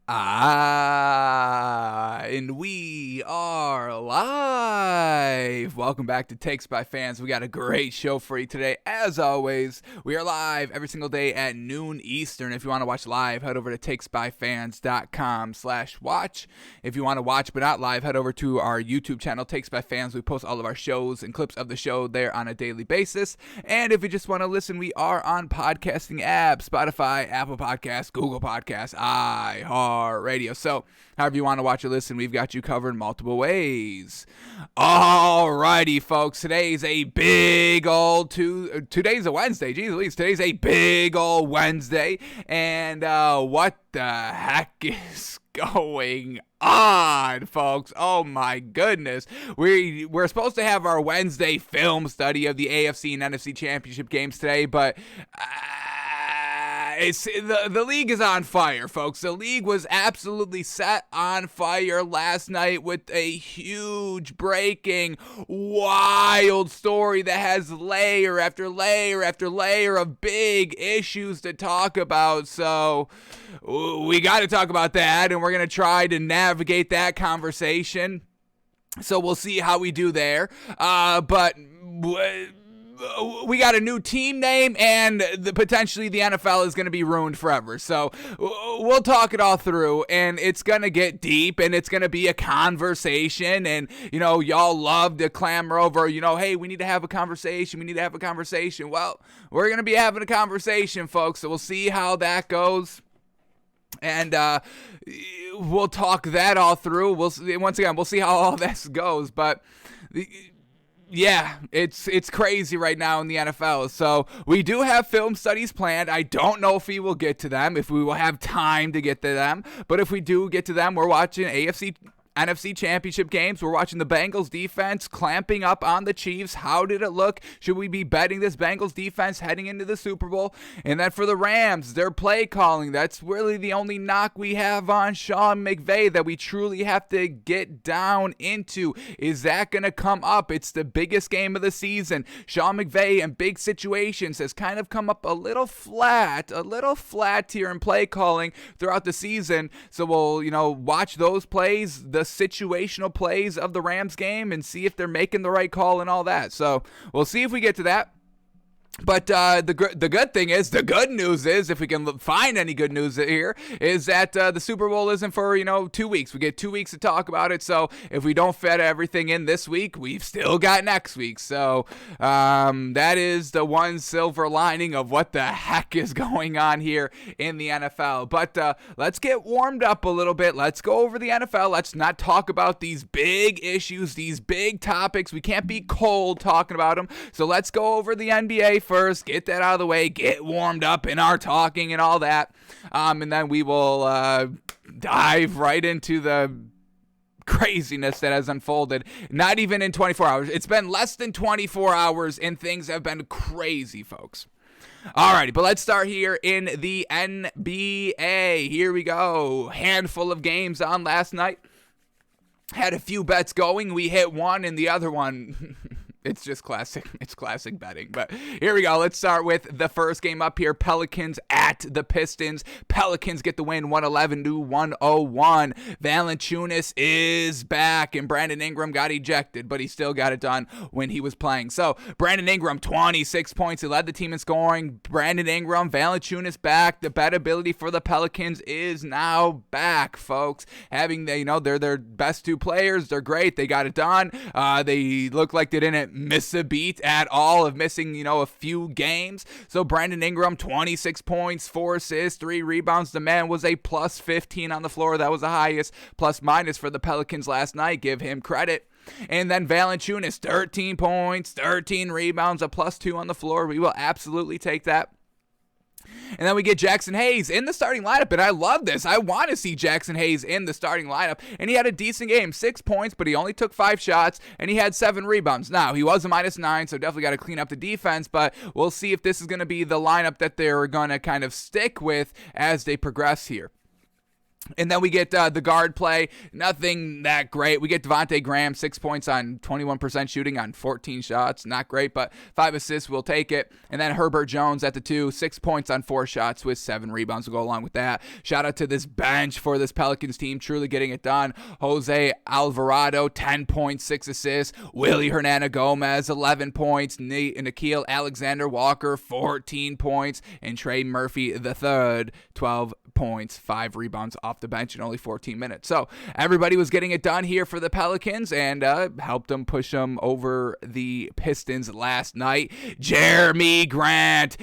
And we are live. Welcome back to Takes by Fans. We got a great show for you today. As always, we are live every single day at noon Eastern. If you want to watch live, head over to takesbyfans.com/watch. If you want to watch but not live, head over to our YouTube channel, Takes by Fans. We post all of our shows and clips of the show there on a daily basis. And if you just want to listen, we are on podcasting apps, Spotify, Apple Podcasts, Google Podcasts, iHeartRadio. So however you want to watch or listen, we've got you covered in multiple ways. Alrighty, folks. Today's a big old today's a Wednesday. Jeez Louise, today's a big old Wednesday. And what the heck is going on, folks? Oh my goodness. We're supposed to have our Wednesday film study of the AFC and NFC championship games today, but the league is on fire, folks. The league was absolutely set on fire last night with a huge breaking wild story that has layer after layer after layer of big issues to talk about. So we got to talk about that, and we're going to try to navigate that conversation. So we'll see how we do there. But we got a new team name, and potentially the NFL is going to be ruined forever. So we'll talk it all through, and it's going to get deep, and it's going to be a conversation. And, y'all love to clamor over, hey, we need to have a conversation. We need to have a conversation. Well, we're going to be having a conversation, folks. So we'll see how that goes. And we'll talk that all through. We'll see how all this goes. But yeah, it's crazy right now in the NFL. So we do have film studies planned. I don't know if we will get to them, if we will have time to get to them. But if we do get to them, we're watching AFC NFC championship games. We're watching the Bengals defense clamping up on the Chiefs. How did it look? Should we be betting this Bengals defense heading into the Super Bowl? And then for the Rams, their play calling. That's really the only knock we have on Sean McVay that we truly have to get down into. Is that going to come up? It's the biggest game of the season. Sean McVay in big situations has kind of come up a little flat here in play calling throughout the season. So we'll, watch those plays, the situational plays of the Rams game, and see if they're making the right call and all that. So we'll see if we get to that. But the good thing is, the good news is, if we can find any good news here, is that the Super Bowl isn't for 2 weeks. We get 2 weeks to talk about it. So if we don't fit everything in this week, we've still got next week. So that is the one silver lining of what the heck is going on here in the NFL. But let's get warmed up a little bit. Let's go over the NFL. Let's not talk about these big issues, these big topics. We can't be cold talking about them. So let's go over the NBA first, get that out of the way, get warmed up in our talking and all that, and then we will dive right into the craziness that has unfolded. Not even in 24 hours. It's been less than 24 hours, and things have been crazy, folks. Alrighty, but let's start here in the NBA. Here we go. Handful of games on last night. Had a few bets going. We hit one, and the other one it's just classic. It's classic betting. But here we go. Let's start with the first game up here. Pelicans at the Pistons. Pelicans get the win 111-101. Valanciunas is back, and Brandon Ingram got ejected, but he still got it done when he was playing. So Brandon Ingram, 26 points. He led the team in scoring. Brandon Ingram, Valanciunas back. The bet ability for the Pelicans is now back, folks. Having they're their best two players. They're great. They got it done. They look like they didn't miss a beat at all of missing, a few games. So Brandon Ingram, 26 points, 4 assists, 3 rebounds. The man was a plus 15 on the floor. That was the highest plus minus for the Pelicans last night. Give him credit. And then Valanciunas, 13 points, 13 rebounds, a plus 2 on the floor. We will absolutely take that. And then we get Jackson Hayes in the starting lineup, and I love this. I want to see Jackson Hayes in the starting lineup, and he had a decent game, 6 points, but he only took 5 shots, and he had 7 rebounds. Now, he was a -9, so definitely got to clean up the defense, but we'll see if this is going to be the lineup that they're going to kind of stick with as they progress here. And then we get the guard play. Nothing that great. We get Devontae Graham, 6 points on 21% shooting on 14 shots. Not great, but 5 assists. We'll take it. And then Herbert Jones at the 2, 6 points on 4 shots with 7 rebounds to go along with that. Shout out to this bench for this Pelicans team, truly getting it done. Jose Alvarado, 10 points, 6 assists. Willie Hernando Gomez, 11 points. Nikhil Alexander Walker, 14 points. And Trey Murphy III, 12 points, 5 rebounds off the bench in only 14 minutes. So everybody was getting it done here for the Pelicans and helped them push them over the Pistons last night. Jeremy Grant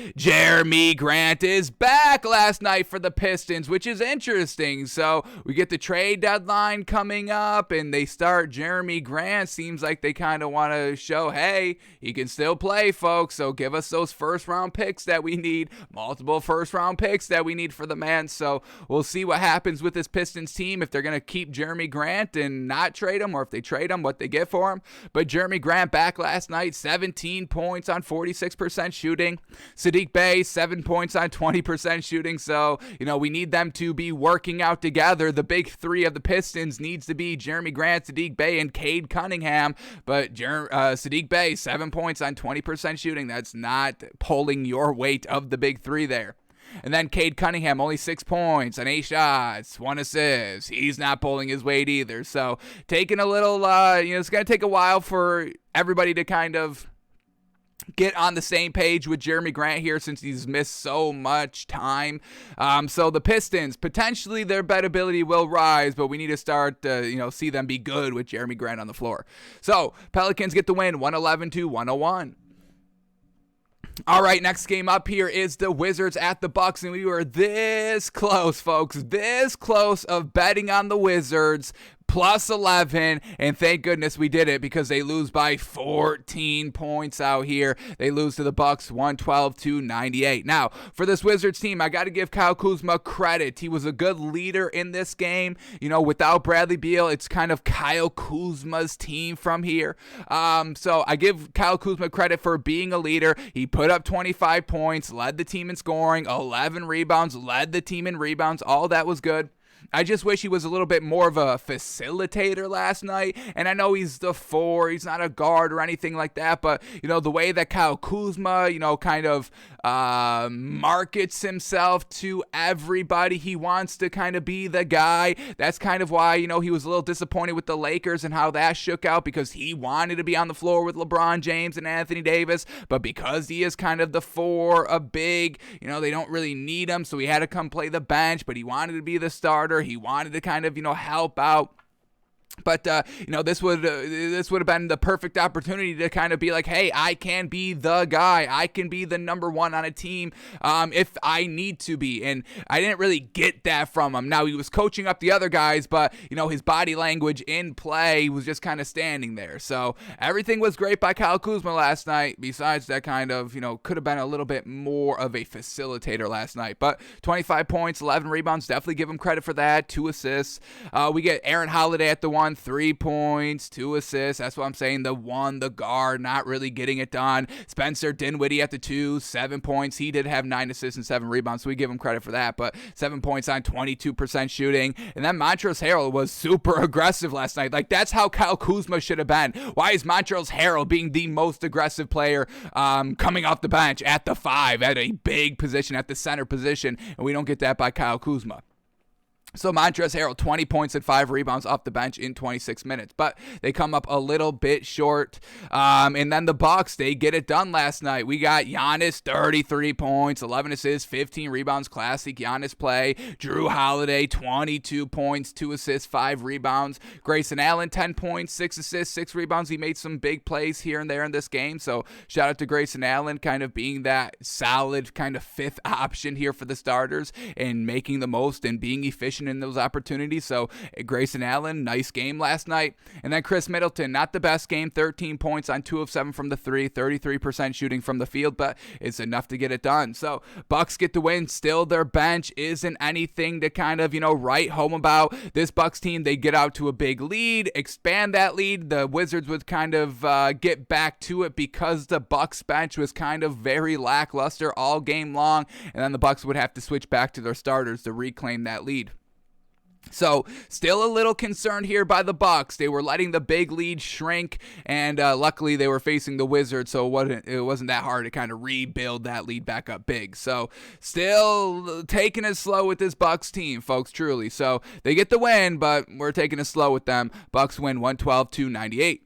is back last night for the Pistons, which is interesting. So we get the trade deadline coming up and they start Jeremy Grant. Seems like they kind of want to show, hey, he can still play, folks. So give us those first round picks that we need, multiple first round picks that we need for the man. So we'll see what happens with this Pistons team, if they're going to keep Jeremy Grant and not trade him, or if they trade him, what they get for him. But Jeremy Grant back last night, 17 points on 46% shooting. Saddiq Bey, 7 points on 20% shooting. So, we need them to be working out together. The big three of the Pistons needs to be Jeremy Grant, Saddiq Bey, and Cade Cunningham. But Saddiq Bey, 7 points on 20% shooting. That's not pulling your weight of the big three there. And then Cade Cunningham, only 6 points on 8 shots, 1 assist. He's not pulling his weight either. So taking a little, it's going to take a while for everybody to kind of get on the same page with Jeremy Grant here since he's missed so much time. So the Pistons, potentially their bettability will rise, but we need to start, see them be good with Jeremy Grant on the floor. So Pelicans get the win, 111-101. All right, next game up here is the Wizards at the Bucks, and we were this close, folks, this close of betting on the Wizards. Plus 11, and thank goodness we did it because they lose by 14 points out here. They lose to the Bucks 112-98. Now, for this Wizards team, I got to give Kyle Kuzma credit. He was a good leader in this game. Without Bradley Beal, it's kind of Kyle Kuzma's team from here. So I give Kyle Kuzma credit for being a leader. He put up 25 points, led the team in scoring, 11 rebounds, led the team in rebounds. All that was good. I just wish he was a little bit more of a facilitator last night. And I know he's the 4. He's not a guard or anything like that. But, the way that Kyle Kuzma, kind of markets himself to everybody. He wants to kind of be the guy. That's kind of why, he was a little disappointed with the Lakers and how that shook out, because he wanted to be on the floor with LeBron James and Anthony Davis. But because he is kind of the 4, a big, they don't really need him. So he had to come play the bench, but he wanted to be the starter. He wanted to kind of, help out. But, this would have been the perfect opportunity to kind of be like, hey, I can be the guy. I can be the number 1 on a team if I need to be. And I didn't really get that from him. Now, he was coaching up the other guys, but, his body language in play was just kind of standing there. So everything was great by Kyle Kuzma last night. Besides that kind of, could have been a little bit more of a facilitator last night. But 25 points, 11 rebounds, definitely give him credit for that. 2 assists. We get Aaron Holiday at the 1. 3 points, 2 assists. That's what I'm saying. The guard, not really getting it done. Spencer Dinwiddie at the 2, 7 points. He did have 9 assists and 7 rebounds, so we give him credit for that. But 7 points on 22% shooting. And then Montrezl Harrell was super aggressive last night. Like, that's how Kyle Kuzma should have been. Why is Montrezl Harrell being the most aggressive player coming off the bench at the 5, at a big position, at the center position? And we don't get that by Kyle Kuzma. So Montrezl Harrell, 20 points and 5 rebounds off the bench in 26 minutes. But they come up a little bit short. And then the Bucks, they get it done last night. We got Giannis, 33 points, 11 assists, 15 rebounds. Classic Giannis play. Drew Holiday, 22 points, 2 assists, 5 rebounds. Grayson Allen, 10 points, 6 assists, 6 rebounds. He made some big plays here and there in this game. So shout out to Grayson Allen, kind of being that solid kind of 5th option here for the starters and making the most and being efficient in those opportunities. So Grayson Allen, nice game last night. And then Chris Middleton, not the best game, 13 points on 2 of 7 from the 3, 33% shooting from the field, but it's enough to get it done. So Bucks get the win. Still, their bench isn't anything to kind of, write home about. This Bucks team, they get out to a big lead, expand that lead. The Wizards would kind of get back to it because the Bucks bench was kind of very lackluster all game long, and then the Bucks would have to switch back to their starters to reclaim that lead. So still a little concerned here by the Bucks. They were letting the big lead shrink, and luckily they were facing the Wizards, so it wasn't that hard to kind of rebuild that lead back up big. So still taking it slow with this Bucks team, folks, truly. So they get the win, but we're taking it slow with them. Bucks win 112-98.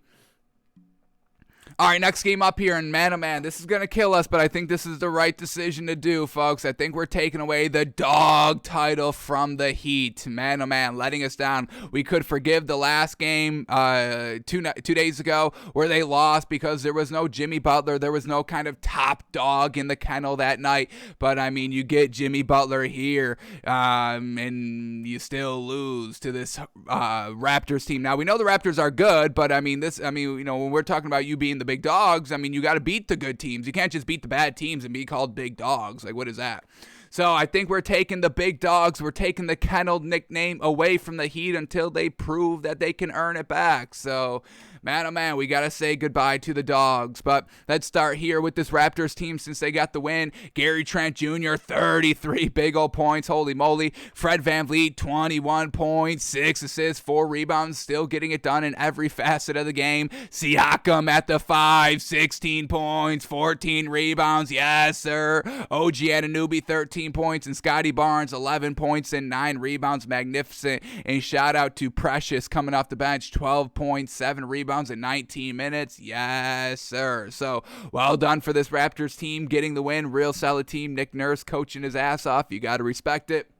All right, next game up here, and man, oh man, this is going to kill us, but I think this is the right decision to do, folks. I think we're taking away the dog title from the Heat. Man, oh man, letting us down. We could forgive the last game 2 days ago where they lost because there was no Jimmy Butler. There was no kind of top dog in the kennel that night. But, I mean, you get Jimmy Butler here, and you still lose to this Raptors team. Now, we know the Raptors are good, but, when we're talking about you being the big dogs, you got to beat the good teams. You can't just beat the bad teams and be called big dogs. Like, what is that? So I think we're taking the big dogs. We're taking the kennel nickname away from the Heat until they prove that they can earn it back. So, man, oh man, we got to say goodbye to the dogs. But let's start here with this Raptors team since they got the win. Gary Trent Jr., 33 big old points. Holy moly. Fred VanVleet, 21 points, 6 assists, 4 rebounds, still getting it done in every facet of the game. Siakam at the 5, 16 points, 14 rebounds. Yes, sir. OG Anunoby, 13 points, and Scotty Barnes, 11 points and 9 rebounds. Magnificent. And shout out to Precious coming off the bench, 12 points, 7 rebounds in 19 minutes. Yes, sir. So, well done for this Raptors team getting the win. Real solid team. Nick Nurse coaching his ass off. You got to respect it.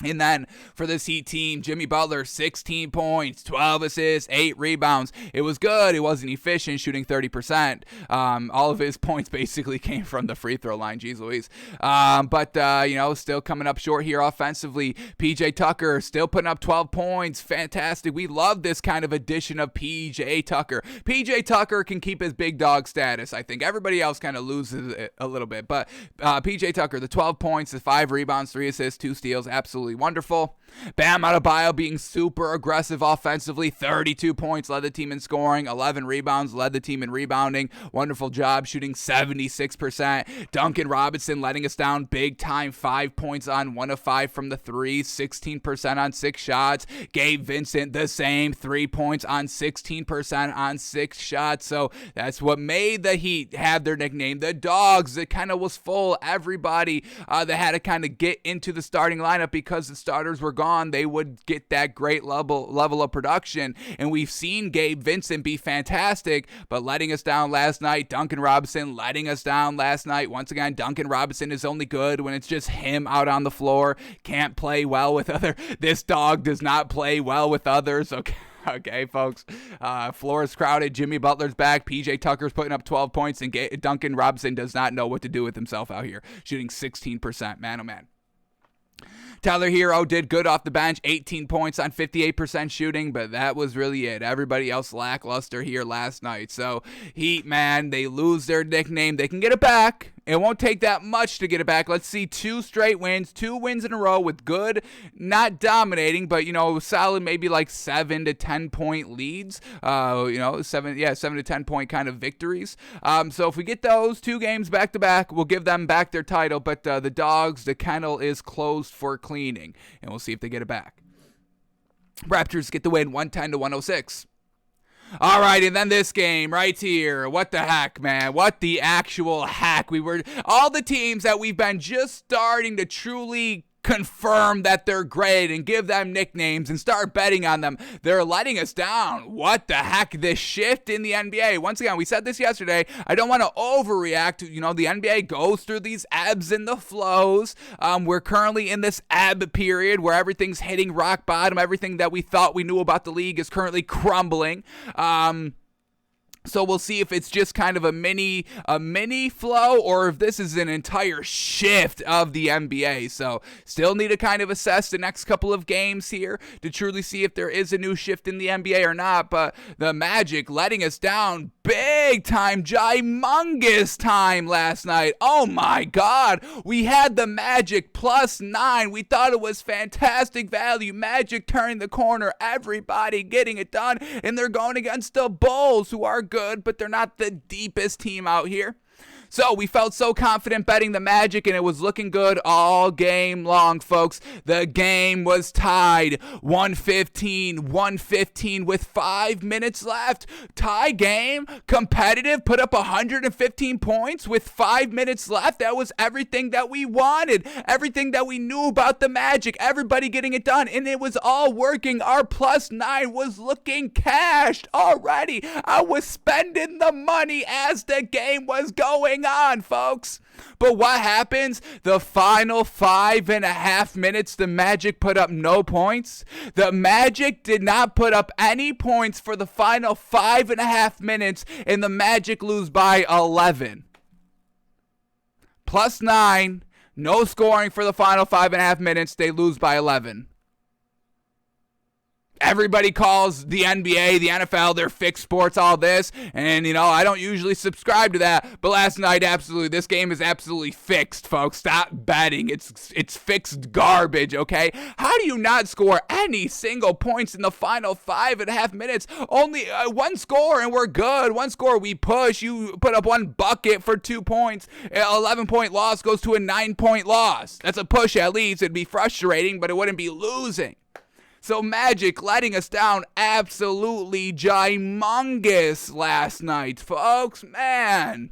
And then for this Heat team, Jimmy Butler, 16 points, 12 assists, 8 rebounds. It was good. It wasn't efficient, shooting 30%. All of his points basically came from the free throw line. Jeez Louise. But still coming up short here offensively. PJ Tucker still putting up 12 points. Fantastic. We love this kind of addition of PJ Tucker. PJ Tucker can keep his big dog status. I think everybody else kind of loses it a little bit. But PJ Tucker, the 12 points, the 5 rebounds, 3 assists, 2 steals, absolutely wonderful. Bam Adebayo being super aggressive offensively, 32 points, led the team in scoring, 11 rebounds, led the team in rebounding. Wonderful job shooting 76%. Duncan Robinson letting us down big time, 5 points on 1 of 5 from the 3, 16% on 6 shots. Gabe Vincent the same, 3 points on 16% on 6 shots. So that's what made the Heat have their nickname, the Dogs. It kind of was full. Everybody that had to kind of get into the starting lineup because the starters were gone, they would get that great level of production. And we've seen Gabe Vincent be fantastic, but letting us down last night. Duncan Robinson letting us down last night. Once again, Duncan Robinson is only good when it's just him out on the floor. Can't play well with other. This dog does not play well with others. Okay, folks. Flores crowded. Jimmy Butler's back. PJ Tucker's putting up 12 points, and Duncan Robinson does not know what to do with himself out here, shooting 16%. Man, oh man. Tyler Hero did good off the bench, 18 points on 58% shooting, but that was really it. Everybody else lackluster here last night. So, Heat, man, they lose their nickname. They can get it back. It won't take that much to get it back. Let's see 2 straight wins, 2 wins in a row with good, not dominating, but, solid, maybe like 7 to 10 point leads. 7 to 10 point kind of victories. So if we get those 2 games back to back, we'll give them back their title. But the Dogs, the kennel is closed for cleaning, and we'll see if they get it back. Raptors get the win, 110-106. All right, and then this game right here. What the heck, man? What the actual heck? All the teams that we've been just starting to truly confirm that they're great and give them nicknames and start betting on them, they're letting us down. What the heck? This shift in the NBA. Once again, we said this yesterday. I don't want to overreact. The NBA goes through these ebbs and the flows. We're currently in this ebb period where everything's hitting rock bottom. Everything that we thought we knew about the league is currently crumbling. So we'll see if it's just kind of a mini flow or if this is an entire shift of the NBA. So still need to kind of assess the next couple of games here to truly see if there is a new shift in the NBA or not. But the Magic letting us down big time, gymongous time last night. Oh my God. We had the Magic +9. We thought it was fantastic value. Magic turning the corner. Everybody getting it done. And they're going against the Bulls, who are good, but they're not the deepest team out here. So we felt so confident betting the Magic, and it was looking good all game long, folks. The game was tied 115 with 5 minutes left. Tie game, competitive, put up 115 points with 5 minutes left. That was everything that we wanted, everything that we knew about the Magic, everybody getting it done, and it was all working. Our +9 was looking cashed already. I was spending the money as the game was going on, folks. But what happens? The final 5.5 minutes, the Magic put up no points. The Magic did not put up any points for the final 5.5 minutes, and the Magic lose by 11. +9, no scoring for the final 5.5 minutes. They lose by 11. Everybody calls the NBA, the NFL, they're fixed sports, all this. And, I don't usually subscribe to that. But last night, absolutely, this game is absolutely fixed, folks. Stop betting. It's fixed garbage, okay? How do you not score any single points in the final 5.5 minutes? Only one score and we're good. One score, we push. You put up one bucket for 2 points. 11-point loss goes to a 9-point loss. That's a push at least. It'd be frustrating, but it wouldn't be losing. So Magic letting us down absolutely gymongous last night, folks. Man.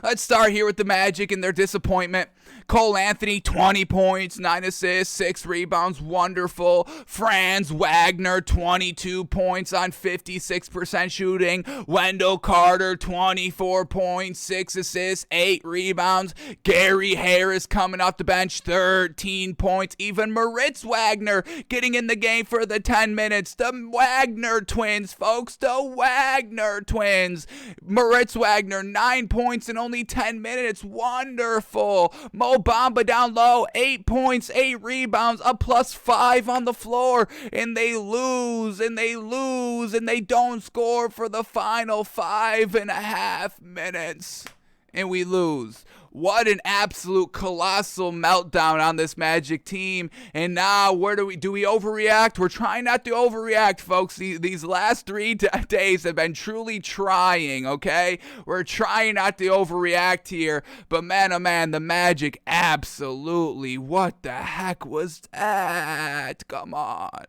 Let's start here with the Magic and their disappointment. Cole Anthony, 20 points, 9 assists, 6 rebounds, wonderful. Franz Wagner, 22 points on 56% shooting. Wendell Carter, 24 points, 6 assists, 8 rebounds. Gary Harris coming off the bench, 13 points. Even Moritz Wagner getting in the game for the 10 minutes. The Wagner twins, folks, the Wagner twins. Moritz Wagner, 9 points in only 10 minutes. Wonderful. Mo Bamba down low, 8 points, 8 rebounds, a +5 on the floor, and they lose, and they don't score for the final 5.5 minutes, and we lose. What an absolute colossal meltdown on this Magic team. And now, do we overreact? We're trying not to overreact, folks. These last 3 days have been truly trying, okay? We're trying not to overreact here. But man, oh man, the Magic absolutely, what the heck was that? Come on.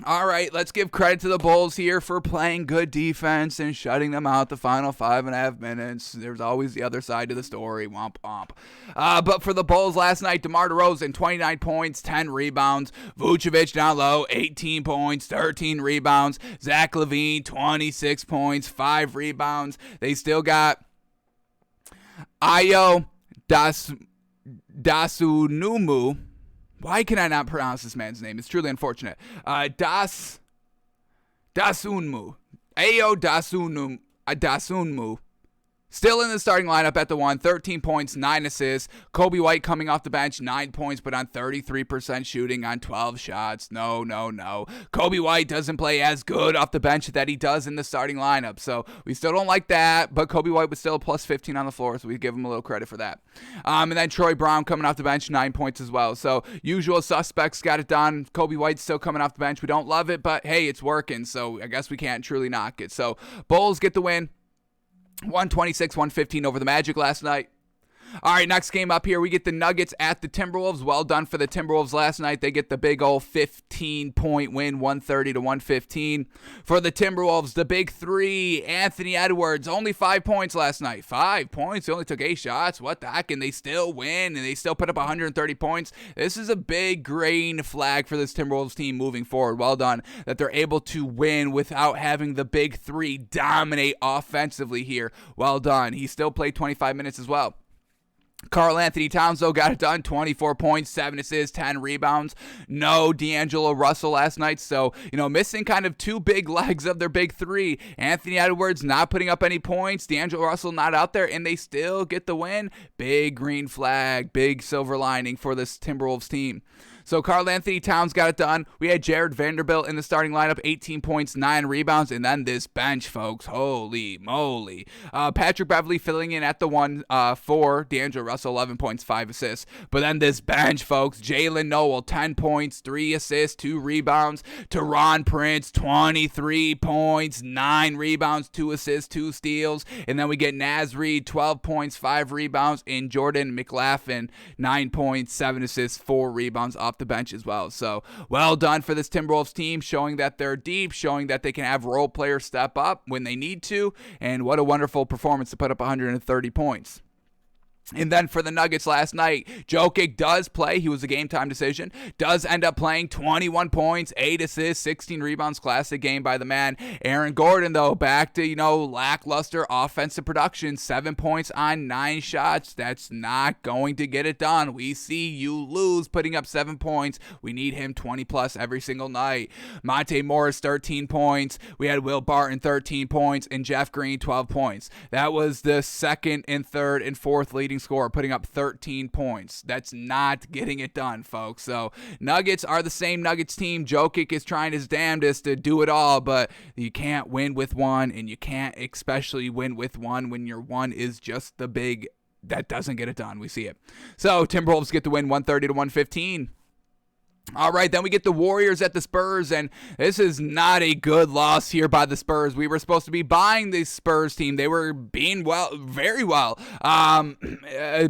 All right, let's give credit to the Bulls here for playing good defense and shutting them out the final 5.5 minutes. There's always the other side to the story. Womp womp. But for the Bulls last night, DeMar DeRozan, 29 points, 10 rebounds. Vucevic down low, 18 points, 13 rebounds. Zach LaVine, 26 points, 5 rebounds. They still got Ayo Dasunumu. Why can I not pronounce this man's name? It's truly unfortunate. Dasunmu. Ayo Dasunmu. Still in the starting lineup at the 1, 13 points, 9 assists. Kobe White coming off the bench, 9 points, but on 33% shooting on 12 shots. No. Kobe White doesn't play as good off the bench that he does in the starting lineup. So we still don't like that, but Kobe White was still a +15 on the floor, so we give him a little credit for that. And then Troy Brown coming off the bench, 9 points as well. So usual suspects got it done. Kobe White's still coming off the bench. We don't love it, but hey, it's working, so I guess we can't truly knock it. So Bulls get the win. 126-115 over the Magic last night. All right, next game up here, we get the Nuggets at the Timberwolves. Well done for the Timberwolves last night. They get the big old 15-point win, 130-115. For the Timberwolves, the big 3, Anthony Edwards, only 5 points last night. 5 points, he only took 8 shots. What the heck? And they still win, and they still put up 130 points. This is a big green flag for this Timberwolves team moving forward. Well done that they're able to win without having the big 3 dominate offensively here. Well done. He still played 25 minutes as well. Karl Anthony Towns, though, got it done. 24 points, 7 assists, 10 rebounds. No D'Angelo Russell last night. So, missing kind of 2 big legs of their big 3. Anthony Edwards not putting up any points. D'Angelo Russell not out there, and they still get the win. Big green flag, big silver lining for this Timberwolves team. So Karl Anthony Towns got it done. We had Jared Vanderbilt in the starting lineup, 18 points, 9 rebounds, and then this bench, folks, holy moly. Patrick Beverley filling in at the 1 for D'Angelo Russell, 11 points, 5 assists. But then this bench, folks, Jalen Noel, 10 points, 3 assists, 2 rebounds. Teron Prince, 23 points, 9 rebounds, 2 assists, 2 steals. And then we get Naz Reid, 12 points, 5 rebounds, and Jordan McLaughlin, 9 points, 7 assists, 4 rebounds off the bench as well. So well done for this Timberwolves team, showing that they're deep, showing that they can have role players step up when they need to, and what a wonderful performance to put up 130 points. And then for the Nuggets last night, Jokic does play. He was a game-time decision. Does end up playing 21 points, 8 assists, 16 rebounds. Classic game by the man. Aaron Gordon, though, back to, lackluster offensive production. 7 points on 9 shots. That's not going to get it done. We see you lose putting up 7 points. We need him 20-plus every single night. Monte Morris, 13 points. We had Will Barton, 13 points. And Jeff Green, 12 points. That was the second and third and fourth leading scorer, putting up 13 points. That's not getting it done, folks. So Nuggets are the same Nuggets team. Jokic is trying his damnedest to do it all, but you can't win with one, and you can't especially win with one when your one is just the big that doesn't get it done. We see it. So Timberwolves get the win 130-115. All right, then we get the Warriors at the Spurs, and this is not a good loss here by the Spurs. We were supposed to be buying this Spurs team. They were being very well,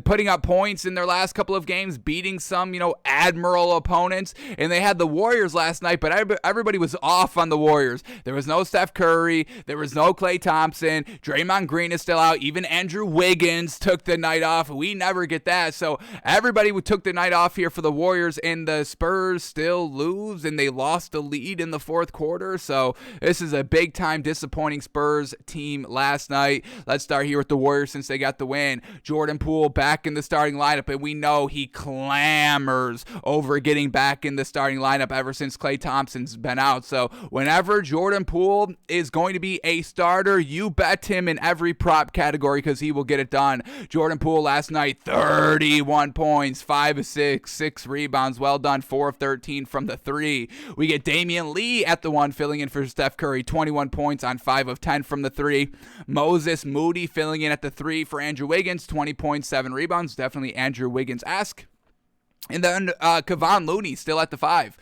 putting up points in their last couple of games, beating some, admiral opponents, and they had the Warriors last night, but everybody was off on the Warriors. There was no Steph Curry. There was no Klay Thompson. Draymond Green is still out. Even Andrew Wiggins took the night off. We never get that, so everybody took the night off here for the Warriors, and the Spurs still lose, and they lost the lead in the fourth quarter. So this is a big time disappointing Spurs team last night. Let's start here with the Warriors since they got the win. Jordan Poole back in the starting lineup, and we know he clamors over getting back in the starting lineup ever since Klay Thompson's been out. So whenever Jordan Poole is going to be a starter, you bet him in every prop category because he will get it done. Jordan Poole last night, 31 points, 5 assists, 6 rebounds. Well done, 4 of 13 from the 3. We get Damian Lee at the 1 filling in for Steph Curry, 21 points on 5 of 10 from the 3. Moses Moody filling in at the 3 for Andrew Wiggins, 20 points, 7 rebounds. Definitely Andrew Wiggins-esque. And then Kevon Looney still at the 5.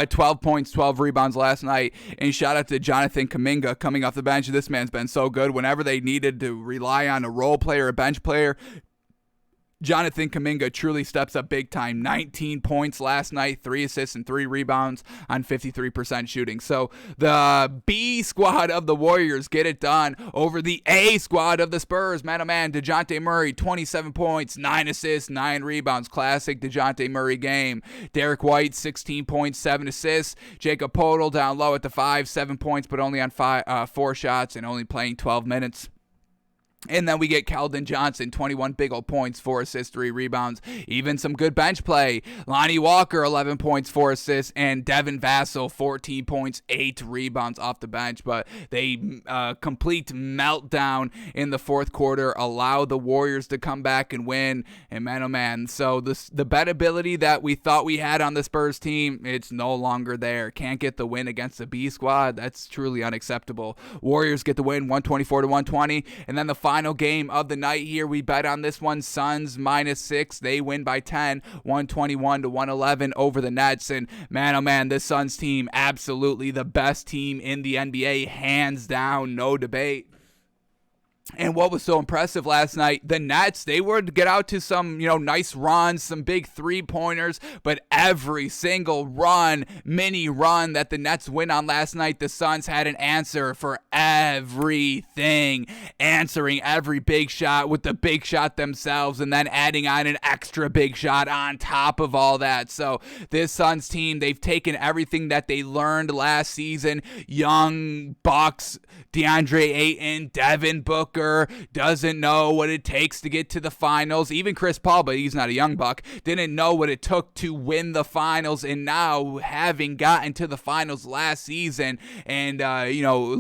12 points, 12 rebounds last night. And shout out to Jonathan Kuminga coming off the bench. This man's been so good. Whenever they needed to rely on a role player, a bench player, Jonathan Kuminga truly steps up big time. 19 points last night, 3 assists and 3 rebounds on 53% shooting. So the B squad of the Warriors get it done over the A squad of the Spurs. Man, oh man, DeJounte Murray, 27 points, 9 assists, 9 rebounds. Classic DeJounte Murray game. Derek White, 16 points, 7 assists. Jacob Poeltl down low at the 5, 7 points, but only on 4 shots and only playing 12 minutes. And then we get Keldon Johnson, 21 big old points, 4 assists, 3 rebounds. Even some good bench play. Lonnie Walker, 11 points, 4 assists. And Devin Vassell, 14 points, 8 rebounds off the bench. But they complete meltdown in the fourth quarter, allow the Warriors to come back and win. And man, oh man. So the bet ability that we thought we had on the Spurs team, it's no longer there. Can't get the win against the B squad. That's truly unacceptable. Warriors get the win, 124-120. And then the final game of the night here, we bet on this one. Suns -6. They win by 10, 121-111 over the Nets. And man, oh man, this Suns team, absolutely the best team in the NBA, hands down, no debate. And what was so impressive last night, the Nets, they would get out to some, nice runs, some big 3-pointers, but every single mini run that the Nets win on last night, the Suns had an answer for everything, answering every big shot with the big shot themselves, and then adding on an extra big shot on top of all that. So this Suns team, they've taken everything that they learned last season, young Bucks, DeAndre Ayton, Devin Booker, Booker doesn't know what it takes to get to the finals. Even Chris Paul, but he's not a young buck, didn't know what it took to win the finals. And now, having gotten to the finals last season and,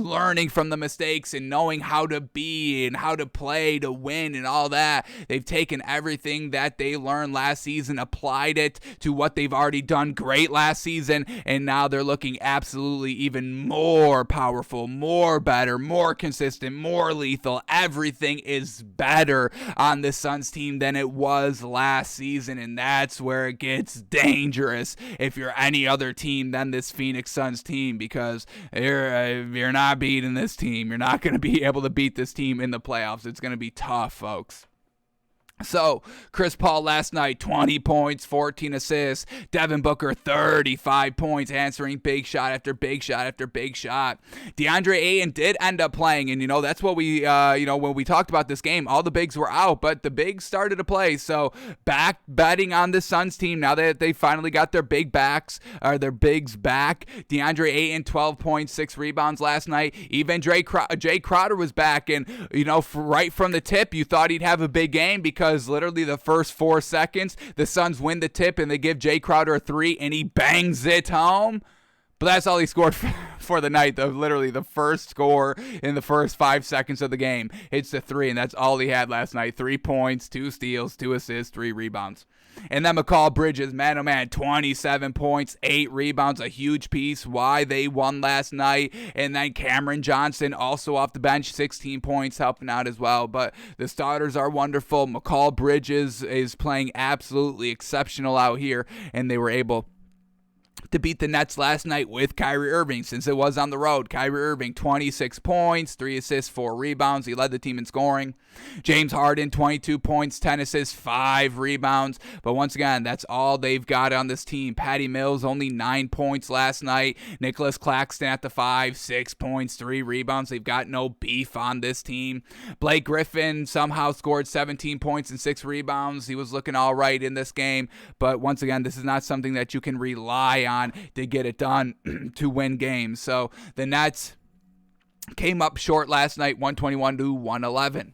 learning from the mistakes and knowing how to be and how to play to win and all that, they've taken everything that they learned last season, applied it to what they've already done great last season, and now they're looking absolutely even more powerful, more better, more consistent, more lethal. Everything is better on the Suns team than it was last season, and that's where it gets dangerous if you're any other team than this Phoenix Suns team, because you're not beating this team. You're not going to be able to beat this team in the playoffs. It's going to be tough, folks. So, Chris Paul last night, 20 points, 14 assists. Devin Booker, 35 points, answering big shot after big shot after big shot. DeAndre Ayton did end up playing, and, that's what we, when we talked about this game, all the bigs were out, but the bigs started to play. So, back betting on the Suns team now that they finally got their bigs back. DeAndre Ayton, 12 points, 6 rebounds last night. Even Jay Crowder was back, and, right from the tip, you thought he'd have a big game because literally the first 4 seconds, the Suns win the tip and they give Jay Crowder a 3 and he bangs it home. But that's all he scored for the night. Literally the first score in the first 5 seconds of the game hits the 3, and that's all he had last night. 3 points, 2 steals, 2 assists, 3 rebounds. And then Mikal Bridges, man, oh man, 27 points, 8 rebounds, a huge piece why they won last night. And then Cameron Johnson, also off the bench, 16 points, helping out as well. But the starters are wonderful. Mikal Bridges is playing absolutely exceptional out here, and they were able to beat the Nets last night with Kyrie Irving, since it was on the road. Kyrie Irving, 26 points, 3 assists, 4 rebounds. He led the team in scoring. James Harden, 22 points, 10 assists, 5 rebounds. But once again, that's all they've got on this team. Patty Mills, only 9 points last night. Nicholas Claxton at the 5, 6 points, 3 rebounds. They've got no beef on this team. Blake Griffin somehow scored 17 points and 6 rebounds. He was looking all right in this game. But once again, this is not something that you can rely on to get it done to win games. So the Nets came up short last night, 121 to 111.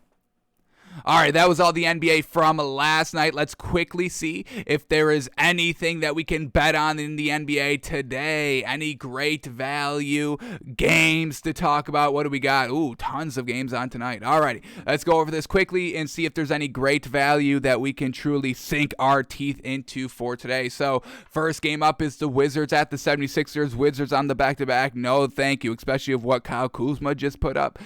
All right, that was all the NBA from last night. Let's quickly see if there is anything that we can bet on in the NBA today. Any great value games to talk about? What do we got? Ooh, tons of games on tonight. All righty, let's go over this quickly and see if there's any great value that we can truly sink our teeth into for today. So, first game up is the Wizards at the 76ers. Wizards on the back-to-back. No, thank you, especially of what Kyle Kuzma just put up.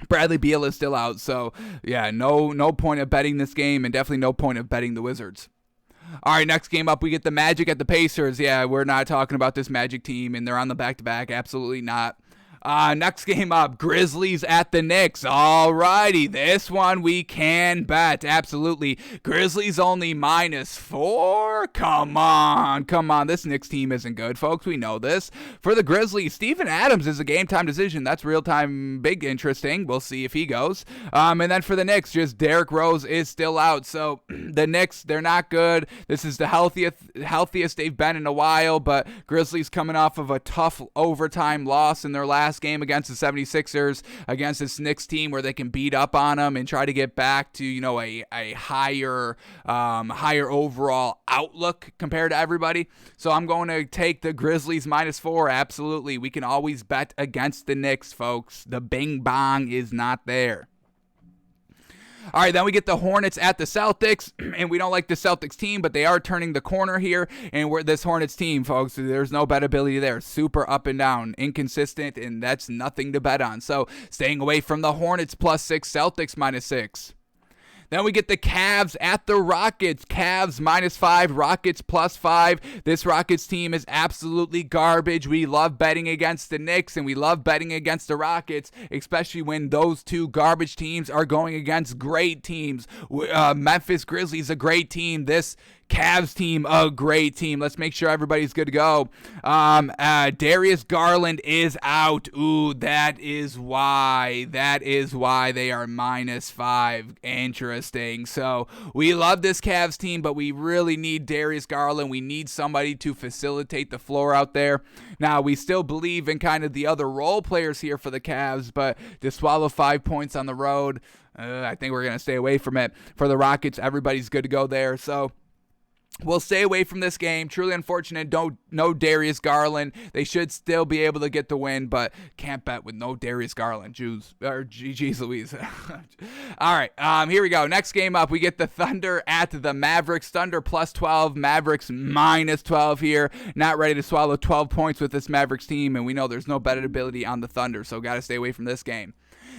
Bradley Beal is still out, so yeah, no point of betting this game, and definitely no point of betting the Wizards. All right, next game up, we get the Magic at the Pacers. Yeah, we're not talking about this Magic team, and they're on the back-to-back. Absolutely not. Next game up, Grizzlies at the Knicks. Alrighty, this one we can bet. Absolutely. Grizzlies only -4? Come on. This Knicks team isn't good, folks. We know this. For the Grizzlies, Steven Adams is a game-time decision. That's real-time big interesting. We'll see if he goes. And then for the Knicks, just Derrick Rose is still out. So the Knicks, they're not good. This is the healthiest they've been in a while, but Grizzlies coming off of a tough overtime loss in their last game against the 76ers, against this Knicks team where they can beat up on them and try to get back to, a higher overall outlook compared to everybody. So I'm going to take the Grizzlies -4. Absolutely. We can always bet against the Knicks, folks. The bing bong is not there. All right, then we get the Hornets at the Celtics, and we don't like the Celtics team, but they are turning the corner here, and we're this Hornets team, folks, there's no bettability there. Super up and down, inconsistent, and that's nothing to bet on. So staying away from the Hornets +6, Celtics -6. Then we get the Cavs at the Rockets. Cavs -5, Rockets +5. This Rockets team is absolutely garbage. We love betting against the Knicks, and we love betting against the Rockets, especially when those two garbage teams are going against great teams. Memphis Grizzlies, a great team. This Cavs team, a great team. Let's make sure everybody's good to go. Darius Garland is out. Ooh, that is why they are -5. Interesting. So we love this Cavs team, but we really need Darius Garland. We need somebody to facilitate the floor out there. Now, we still believe in kind of the other role players here for the Cavs, but to swallow 5 points on the road, I think we're going to stay away from it. For the Rockets, everybody's good to go there. So we'll stay away from this game. Truly unfortunate. No Darius Garland. They should still be able to get the win, but can't bet with no Darius Garland. Jeez Louise. All right, here we go. Next game up, we get the Thunder at the Mavericks. Thunder +12, Mavericks -12 here. Not ready to swallow 12 points with this Mavericks team, and we know there's no bettability on the Thunder, so got to stay away from this game.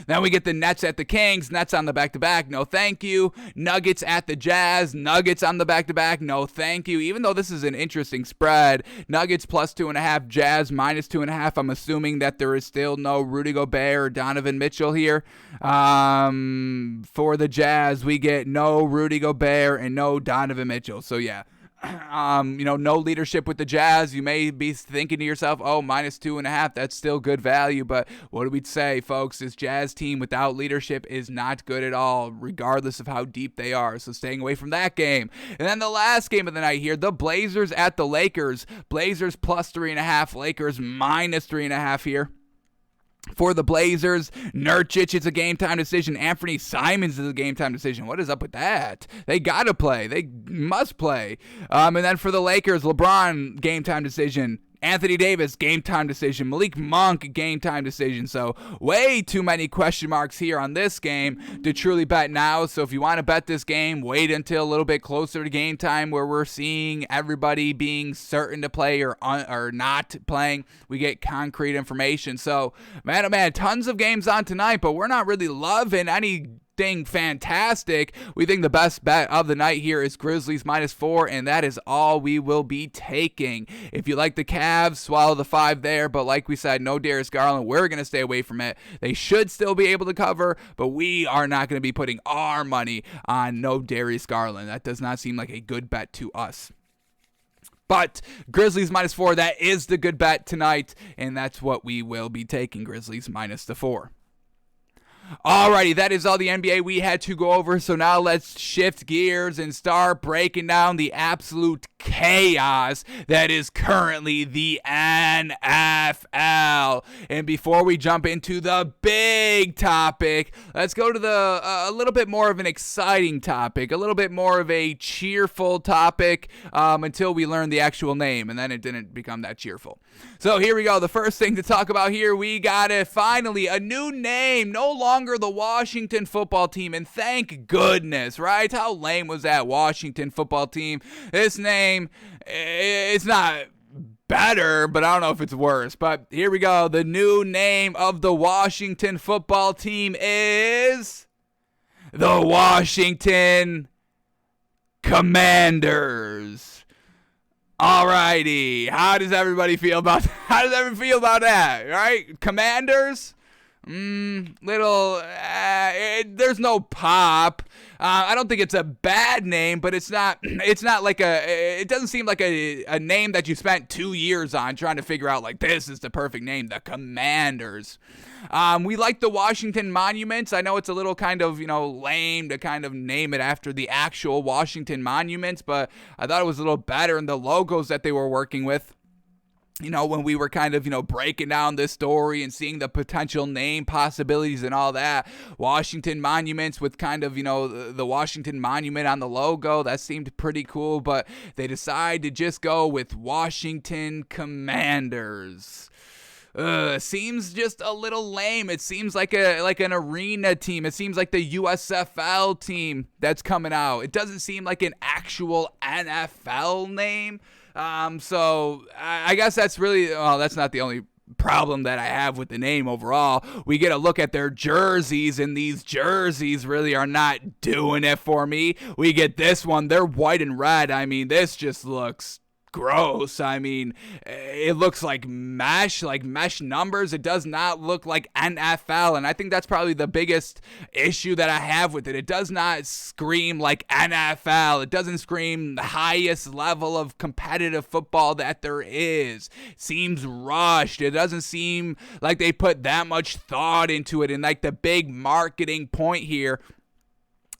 Then we get the Nets at the Kings. Nets on the back-to-back. No, thank you. Nuggets at the Jazz. Nuggets on the back-to-back. No, thank you. Even though this is an interesting spread, Nuggets +2.5, Jazz -2.5. I'm assuming that there is still no Rudy Gobert or Donovan Mitchell here. For the Jazz, we get no Rudy Gobert and no Donovan Mitchell. So, yeah. No leadership with the Jazz. You may be thinking to yourself, oh, -2.5, that's still good value. But what do we say, folks? This Jazz team without leadership is not good at all, regardless of how deep they are. So staying away from that game. And then the last game of the night here, the Blazers at the Lakers. Blazers +3.5, Lakers -3.5 here. For the Blazers, Nurkic is a game-time decision. Anthony Simons is a game-time decision. What is up with that? They got to play. They must play. And then for the Lakers, LeBron, game-time decision. Anthony Davis, game-time decision. Malik Monk, game-time decision. So way too many question marks here on this game to truly bet now. So if you want to bet this game, wait until a little bit closer to game time where we're seeing everybody being certain to play or not playing. We get concrete information. So, man, oh man, tons of games on tonight, but we're not really loving anything fantastic. We think the best bet of the night here is Grizzlies -4, and that is all we will be taking. If you like the Cavs, swallow the 5 there, but like we said, no Darius Garland. We're going to stay away from it. They should still be able to cover, but we are not going to be putting our money on no Darius Garland. That does not seem like a good bet to us. But Grizzlies -4, that is the good bet tonight, and that's what we will be taking, Grizzlies -4. Alrighty, that is all the NBA we had to go over, so now let's shift gears and start breaking down the absolute chaos that is currently the NFL. And before we jump into the big topic, let's go to a little bit more of an exciting topic, a little bit more of a cheerful topic until we learn the actual name, and then it didn't become that cheerful. So here we go. The first thing to talk about here, we got it. Finally, a new name. No longer the Washington football team, and thank goodness, right? How lame was that Washington football team? This name, it's not better, but I don't know if it's worse. But here we go. The new name of the Washington football team is the Washington Commanders. Alrighty, how does everybody feel about that? Right, Commanders. There's no pop. I don't think it's a bad name, but it's not like it doesn't seem like a name that you spent 2 years on trying to figure out, like, this is the perfect name, the Commanders. We like the Washington monuments. I know it's a little kind of, lame to kind of name it after the actual Washington monuments, but I thought it was a little better in the logos that they were working with. When we were kind of, breaking down this story and seeing the potential name possibilities and all that, Washington monuments with kind of, the Washington monument on the logo, that seemed pretty cool, but they decided to just go with Washington Commanders. Seems just a little lame. It seems like an arena team. It seems like the USFL team that's coming out. It doesn't seem like an actual NFL name. So I guess that's that's not the only problem that I have with the name overall. We get a look at their jerseys, and these jerseys really are not doing it for me. We get this one. They're white and red. I mean, this just looks gross. I mean, it looks like mesh numbers. It does not look like NFL, and I think that's probably the biggest issue that I have with it. It does not scream like NFL. It doesn't scream the highest level of competitive football that there is. It seems rushed. It doesn't seem like they put that much thought into it, and like the big marketing point here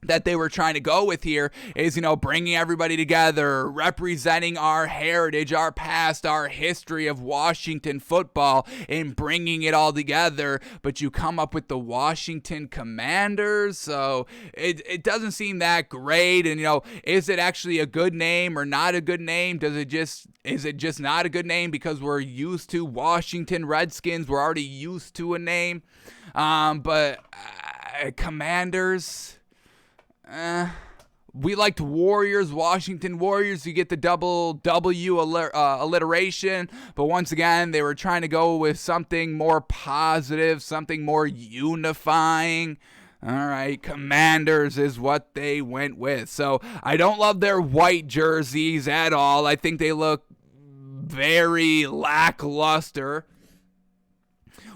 that they were trying to go with here is, bringing everybody together, representing our heritage, our past, our history of Washington football, and bringing it all together. But you come up with the Washington Commanders, so it doesn't seem that great. And, is it actually a good name or not a good name? Is it just not a good name because we're used to Washington Redskins? We're already used to a name. But Commanders... we liked Warriors, Washington Warriors. You get the double W alliteration. But once again, they were trying to go with something more positive, something more unifying. All right, Commanders is what they went with. So I don't love their white jerseys at all. I think they look very lackluster.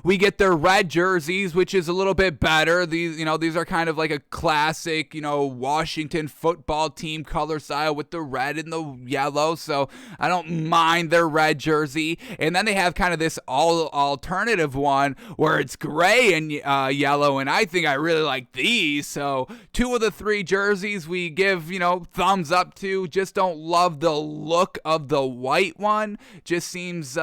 We get their red jerseys, which is a little bit better. These are kind of like a classic, Washington football team color style with the red and the yellow. So I don't mind their red jersey. And then they have kind of this all alternative one where it's gray and yellow. And I think I really like these. So 2 of the 3 jerseys we give, thumbs up to. Just don't love the look of the white one. Just seems,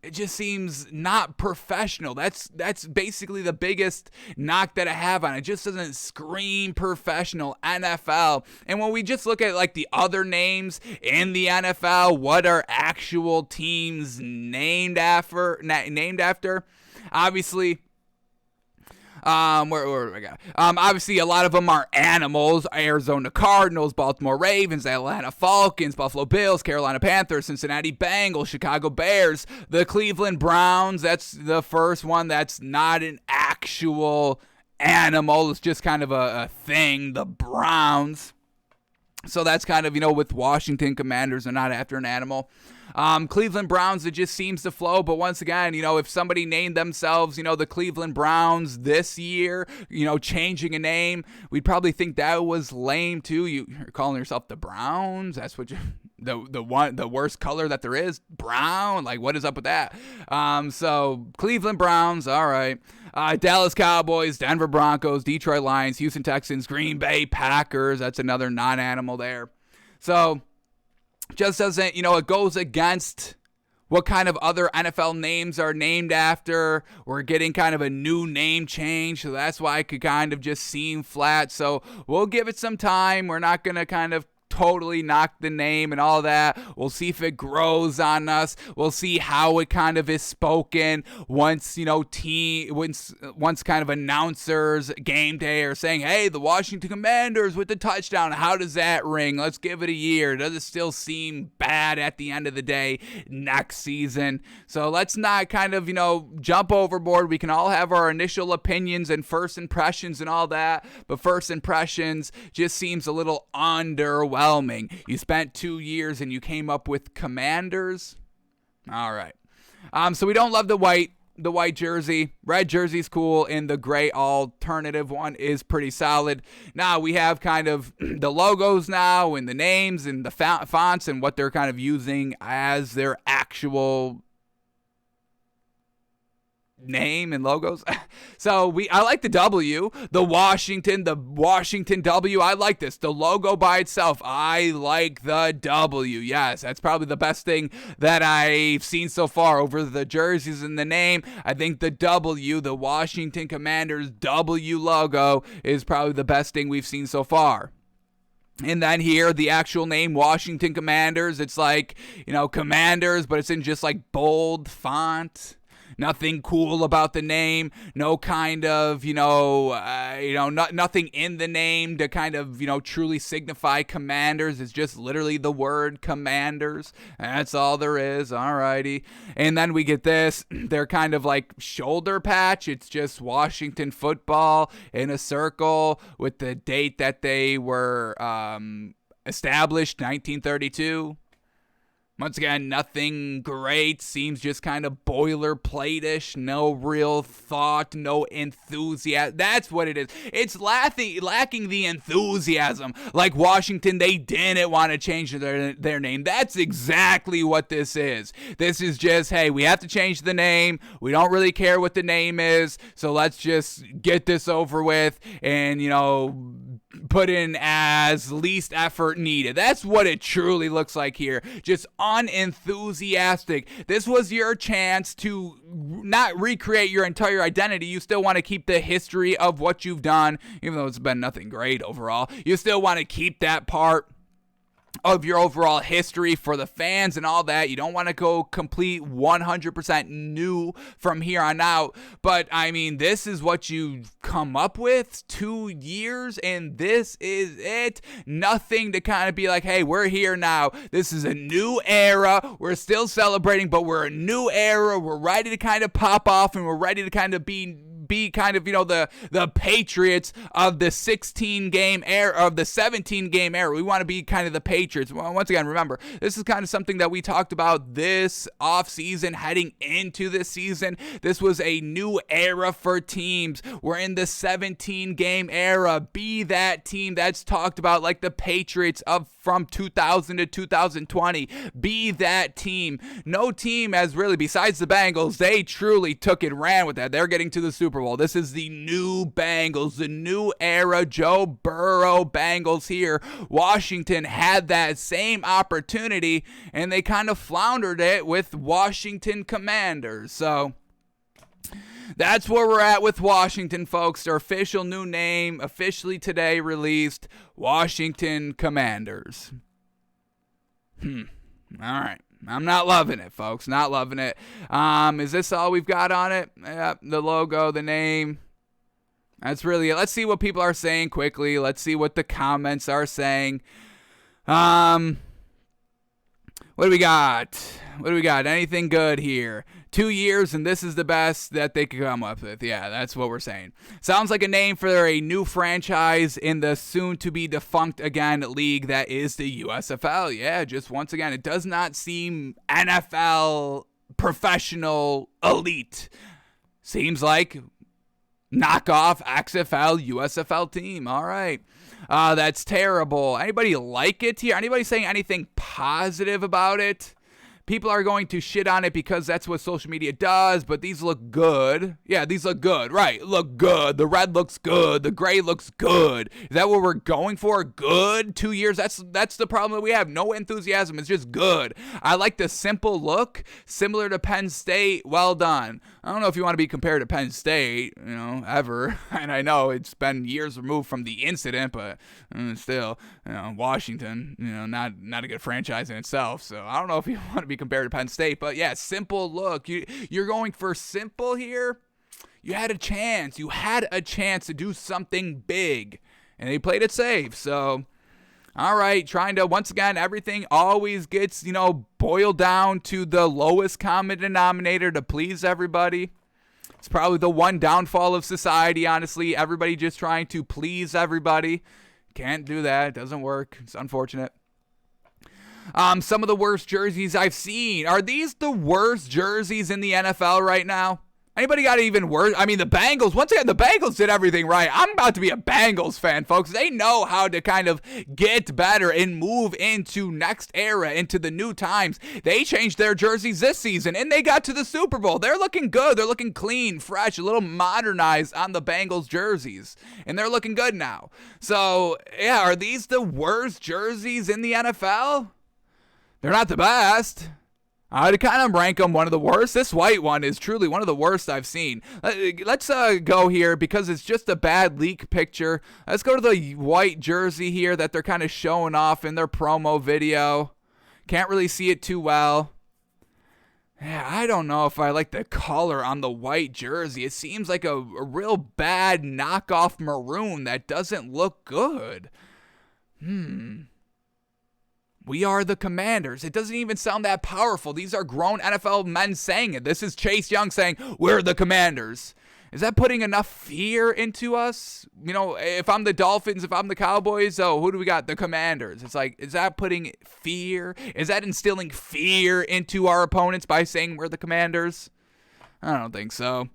it just seems not professional. That's basically the biggest knock that I have on it. It just doesn't scream professional NFL. And when we just look at like the other names in the NFL, what are actual teams named after? Obviously, where do I got? Obviously, a lot of them are animals. Arizona Cardinals, Baltimore Ravens, Atlanta Falcons, Buffalo Bills, Carolina Panthers, Cincinnati Bengals, Chicago Bears, the Cleveland Browns. That's the first one that's not an actual animal. It's just kind of a thing, the Browns. So that's kind of, with Washington Commanders, they're not after an animal. Cleveland Browns, it just seems to flow. But once again, if somebody named themselves, the Cleveland Browns this year, changing a name, we'd probably think that was lame too. You're calling yourself the Browns? That's what the worst color that there is, brown. Like, what is up with that? So Cleveland Browns, all right. Dallas Cowboys, Denver Broncos, Detroit Lions, Houston Texans, Green Bay Packers. That's another non-animal there. So just doesn't, it goes against what kind of other NFL names are named after. We're getting kind of a new name change, so that's why it could kind of just seem flat. So we'll give it some time. We're not going to kind of totally knock the name and all that. We'll see if it grows on us. We'll see how it kind of is spoken once, once kind of announcers game day are saying, hey, the Washington Commanders with the touchdown. How does that ring? Let's give it a year. Does it still seem bad at the end of the day next season? So let's not kind of, jump overboard. We can all have our initial opinions and first impressions and all that, but first impressions just seems a little underwhelming. You spent 2 years and you came up with Commanders. All right. So we don't love the white jersey. Red jersey's cool, and the gray alternative one is pretty solid. Now we have kind of the logos now and the names and the fonts and what they're kind of using as their actual name and logos. So I like the W, the Washington W. I like this. The logo by itself, I like the W. Yes, that's probably the best thing that I've seen so far over the jerseys and the name. I think the W, the Washington Commanders W logo, is probably the best thing we've seen so far. And then here, the actual name, Washington Commanders, it's like, Commanders, but it's in just like bold font. Nothing cool about the name. No kind of, nothing in the name to kind of, truly signify Commanders. It's just literally the word Commanders. That's all there is. Alrighty. And then we get this. They're kind of like shoulder patch. It's just Washington football in a circle with the date that they were established, 1932. Once again, nothing great. Seems just kind of boilerplate-ish. No real thought, no enthusiasm. That's what it is. It's lacking the enthusiasm. Like Washington, they didn't want to change their name. That's exactly what this is. This is just, hey, we have to change the name. We don't really care what the name is, so let's just get this over with and, put in as least effort needed. That's what it truly looks like here. Just unenthusiastic. This was your chance to not recreate your entire identity. You still want to keep the history of what you've done, even though it's been nothing great overall. You still want to keep that part of your overall history for the fans and all that. You don't want to go complete 100% new from here on out. But, this is what you've come up with. 2 years, and this is it. Nothing to kind of be like, hey, we're here now. This is a new era. We're still celebrating, but we're a new era. We're ready to kind of pop off, and we're ready to kind of be kind of, the Patriots of the 16-game era, of the 17-game era. We want to be kind of the Patriots. Well, once again, remember, this is kind of something that we talked about this offseason, heading into this season. This was a new era for teams. We're in the 17-game era. Be that team that's talked about like the Patriots from 2000 to 2020. Be that team. No team has really, besides the Bengals, they truly took and ran with that. They're getting to the Super Bowl. This is the new Bengals, the new era Joe Burrow Bengals here. Washington had that same opportunity, and they kind of floundered it with Washington Commanders. So that's where we're at with Washington, folks. Their official new name, officially today released, Washington Commanders. All right. I'm not loving it, folks. Not loving it. Is this all we've got on it? Yep, the logo, the name. That's really it. Let's see what people are saying quickly. Let's see what the comments are saying. What do we got? Anything good here? 2 years, and this is the best that they could come up with. Yeah, that's what we're saying. Sounds like a name for a new franchise in the soon-to-be defunct again league that is the USFL. Yeah, just once again, it does not seem NFL professional elite. Seems like knockoff XFL USFL team. All right. That's terrible. Anybody like it here? Anybody saying anything positive about it? People are going to shit on it because that's what social media does, but these look good. Yeah, these look good. Right, look good. The red looks good. The gray looks good. Is that what we're going for? Good? 2 years? That's the problem that we have. No enthusiasm. It's just good. I like the simple look, similar to Penn State. Well done. I don't know if you want to be compared to Penn State, ever. And I know it's been years removed from the incident, but still, Washington, not a good franchise in itself. So I don't know if you want to be compared to Penn State, but yeah, simple look. You're going for simple here. You had a chance. You had a chance to do something big, and they played it safe. So, all right, trying to, once again, everything always gets, boiled down to the lowest common denominator to please everybody. It's probably the one downfall of society, honestly. Everybody just trying to please everybody. Can't do that. It doesn't work. It's unfortunate. Some of the worst jerseys I've seen. Are these the worst jerseys in the NFL right now? Anybody got even worse? The Bengals, once again, the Bengals did everything right. I'm about to be a Bengals fan, folks. They know how to kind of get better and move into next era, into the new times. They changed their jerseys this season, and they got to the Super Bowl. They're looking good. They're looking clean, fresh, a little modernized on the Bengals jerseys, and they're looking good now. So, yeah, are these the worst jerseys in the NFL? They're not the best. I'd kind of rank them one of the worst. This white one is truly one of the worst I've seen. Let's go here because it's just a bad leak picture. Let's go to the white jersey here that they're kind of showing off in their promo video. Can't really see it too well. Yeah, I don't know if I like the color on the white jersey. It seems like a real bad knockoff maroon that doesn't look good. We are the Commanders. It doesn't even sound that powerful. These are grown NFL men saying it. This is Chase Young saying, we're the Commanders. Is that putting enough fear into us? If I'm the Dolphins, if I'm the Cowboys, who do we got? The Commanders. It's like, is that putting fear? Is that instilling fear into our opponents by saying we're the Commanders? I don't think so.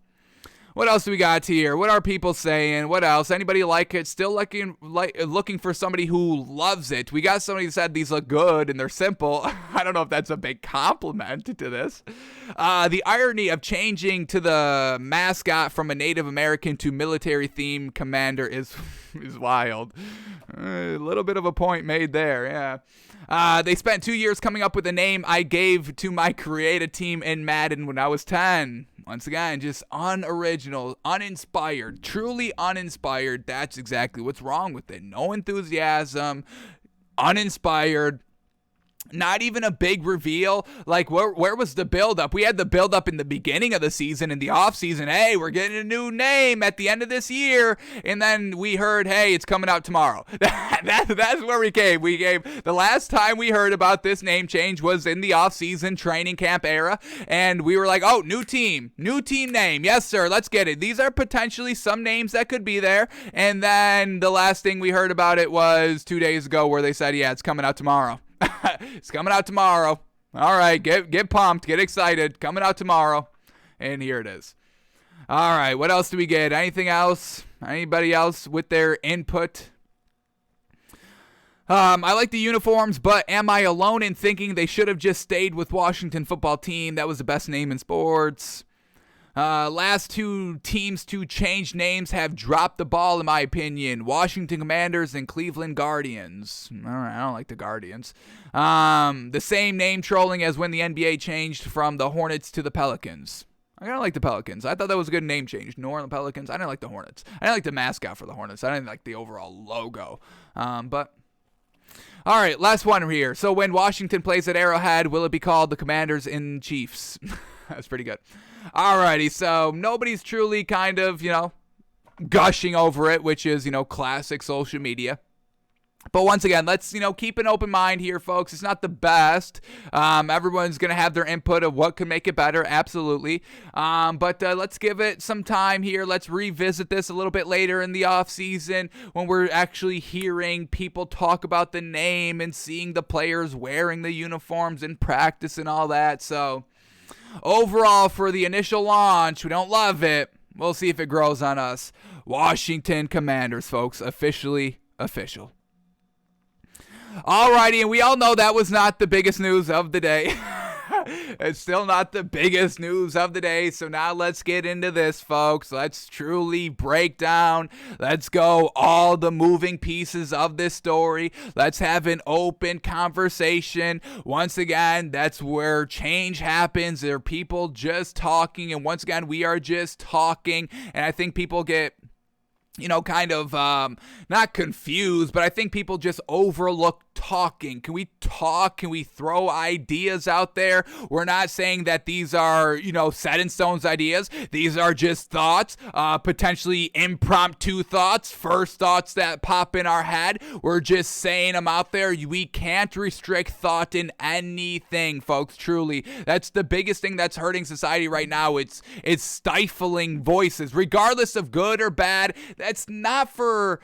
What else do we got here? What are people saying? What else? Anybody like it? Still looking for somebody who loves it. We got somebody who said these look good and they're simple. I don't know if that's a big compliment to this. The irony of changing to the mascot from a Native American to military-themed commander is wild. A little bit of a point made there, yeah. They spent 2 years coming up with a name I gave to my creative team in Madden when I was 10. Once again, just unoriginal, uninspired, truly uninspired. That's exactly what's wrong with it. No enthusiasm, uninspired. Not even a big reveal. Like, where was the build-up? We had the build-up in the beginning of the season, in the off-season. Hey, we're getting a new name at the end of this year. And then we heard, hey, it's coming out tomorrow. That's where we came. The last time we heard about this name change was in the off-season training camp era. And we were like, oh, new team name. Yes, sir, let's get it. These are potentially some names that could be there. And then the last thing we heard about it was 2 days ago where they said, yeah, it's coming out tomorrow. It's coming out tomorrow. All right, get pumped, get excited. Coming out tomorrow. And here it is. All right, what else do we get? Anything else? Anybody else with their input? I like the uniforms, but am I alone in thinking they should have just stayed with Washington football team? That was the best name in sports. Last two teams to change names have dropped the ball, in my opinion. Washington Commanders and Cleveland Guardians. All right, I don't like the Guardians. The same name trolling as when the NBA changed from the Hornets to the Pelicans. I kind of like the Pelicans. I thought that was a good name change. New Orleans Pelicans. I didn't like the Hornets. I didn't like the mascot for the Hornets. I didn't like the overall logo. But all right, last one here. So when Washington plays at Arrowhead, will it be called the Commanders in Chiefs? That's pretty good. Alrighty, so nobody's truly kind of, gushing over it, which is, classic social media. But once again, let's, keep an open mind here, folks. It's not the best. Everyone's going to have their input of what could make it better, absolutely. But let's give it some time here. Let's revisit this a little bit later in the offseason when we're actually hearing people talk about the name and seeing the players wearing the uniforms in practice and all that. So overall, for the initial launch, we don't love it. We'll see if it grows on us. Washington Commanders, folks, officially official. Alrighty, and we all know that was not the biggest news of the day. It's still not the biggest news of the day, so now let's get into this, folks. Let's truly break down. Let's go all the moving pieces of this story. Let's have an open conversation. Once again, that's where change happens. There are people just talking, and once again, we are just talking, and I think people get kind of not confused, but I think people just overlook talking. Can we talk? Can we throw ideas out there? We're not saying that these are, set in stone's ideas. These are just thoughts, potentially impromptu thoughts, first thoughts that pop in our head. We're just saying them out there. We can't restrict thought in anything, folks, truly. That's the biggest thing that's hurting society right now. It's stifling voices, regardless of good or bad. That's not for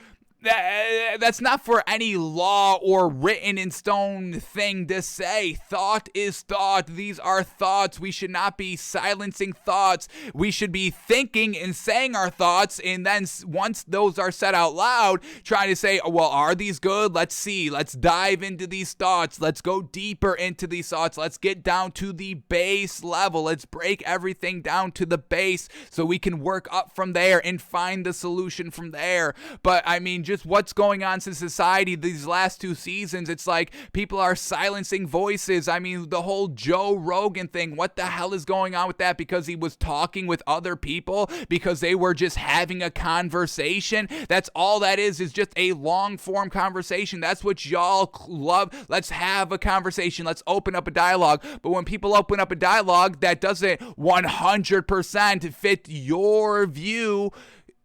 any law or written in stone thing to say. Thought is thought. These are thoughts. We should not be silencing thoughts. We should be thinking and saying our thoughts, and then once those are said out loud, trying to say, well, are these good? Let's see. Let's dive into these thoughts. Let's go deeper into these thoughts. Let's get down to the base level. Let's break everything down to the base so we can work up from there and find the solution from there. But I mean, just what's going on in society these last 2 seasons, it's like people are silencing voices. I mean, the whole Joe Rogan thing, what the hell is going on with that? Because he was talking with other people, because they were just having a conversation. That's all that is just a long form conversation. That's what y'all love. Let's have a conversation. Let's open up a dialogue. But when people open up a dialogue that doesn't 100% fit your view,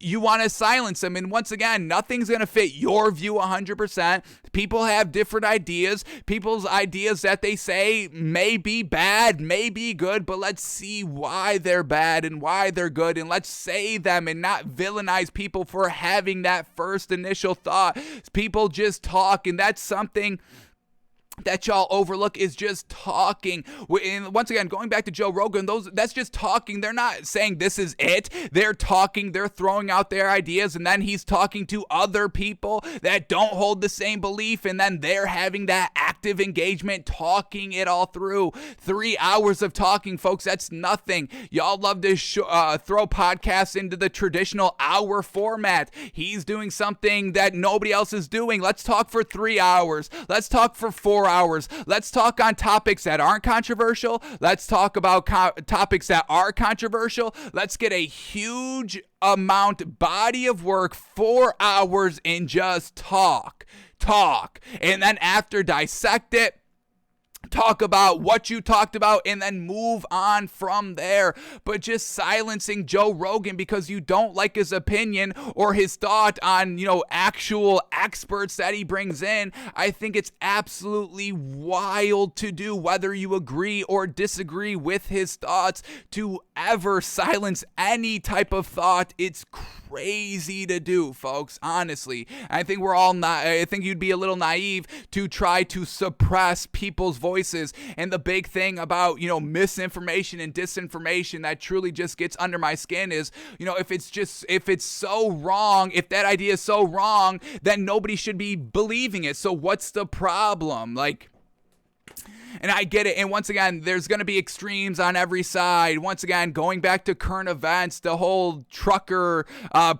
you want to silence them. And once again, nothing's going to fit your view 100%. People have different ideas. People's ideas that they say may be bad, may be good, but let's see why they're bad and why they're good. And let's say them and not villainize people for having that first initial thought. People just talk, and that's something that y'all overlook, is just talking. And once again, going back to Joe Rogan, that's just talking. They're not saying this is it. They're talking, they're throwing out their ideas, and then he's talking to other people that don't hold the same belief, and then they're having that active engagement, talking it all through. 3 hours of talking, folks, that's nothing. Y'all love to throw podcasts into the traditional hour format. He's doing something that nobody else is doing. Let's talk for 3 hours. Let's talk for 4 hours. Let's talk on topics that aren't controversial. Let's talk about topics that are controversial. Let's get a huge body of work, 4 hours, and just talk. And then after, dissect it. Talk about what you talked about and then move on from there. But just silencing Joe Rogan because you don't like his opinion or his thought on, actual experts that he brings in, I think it's absolutely wild to do, whether you agree or disagree with his thoughts. To ever silence any type of thought, it's crazy to do, folks, honestly. I think I think you'd be a little naive to try to suppress people's voices. And the big thing about, misinformation and disinformation that truly just gets under my skin is, if it's so wrong, if that idea is so wrong, then nobody should be believing it. So what's the problem? And I get it. And once again, there's going to be extremes on every side. Once again, going back to current events, the whole trucker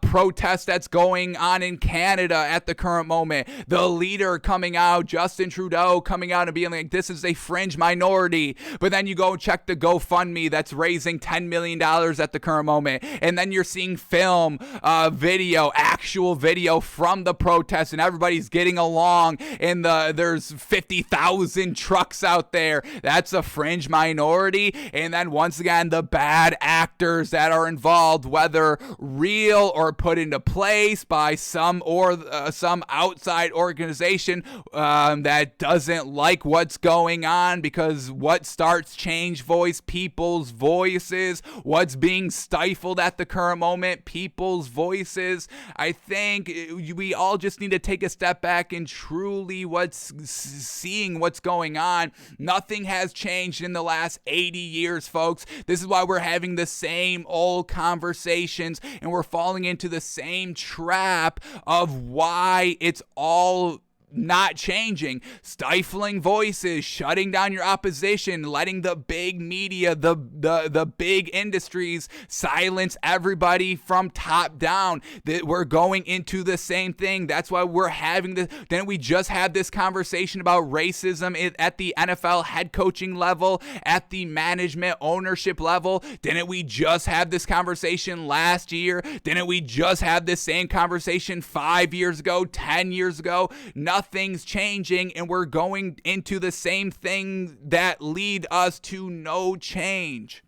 protest that's going on in Canada at the current moment. The leader coming out, Justin Trudeau, coming out and being like, this is a fringe minority. But then you go check the GoFundMe that's raising $10 million at the current moment. And then you're seeing film, actual video from the protest, and everybody's getting along. And there's 50,000 trucks out there. That's a fringe minority. And then once again, the bad actors that are involved, whether real or put into place by some outside organization that doesn't like what's going on, because what starts change people's voices. What's being stifled at the current moment, people's voices. I think we all just need to take a step back and truly seeing what's going on. Nothing has changed in the last 80 years, folks. This is why we're having the same old conversations, and we're falling into the same trap of why it's all not changing. Stifling voices, shutting down your opposition, letting the big media, the big industries silence everybody from top down. That we're going into the same thing. That's why we're having this. Didn't we just have this conversation about racism at the NFL head coaching level, at the management ownership level? Didn't we just have this conversation last year? Didn't we just have this same conversation 5 years ago, 10 years ago? Nothing's changing, and we're going into the same thing that lead us to no change.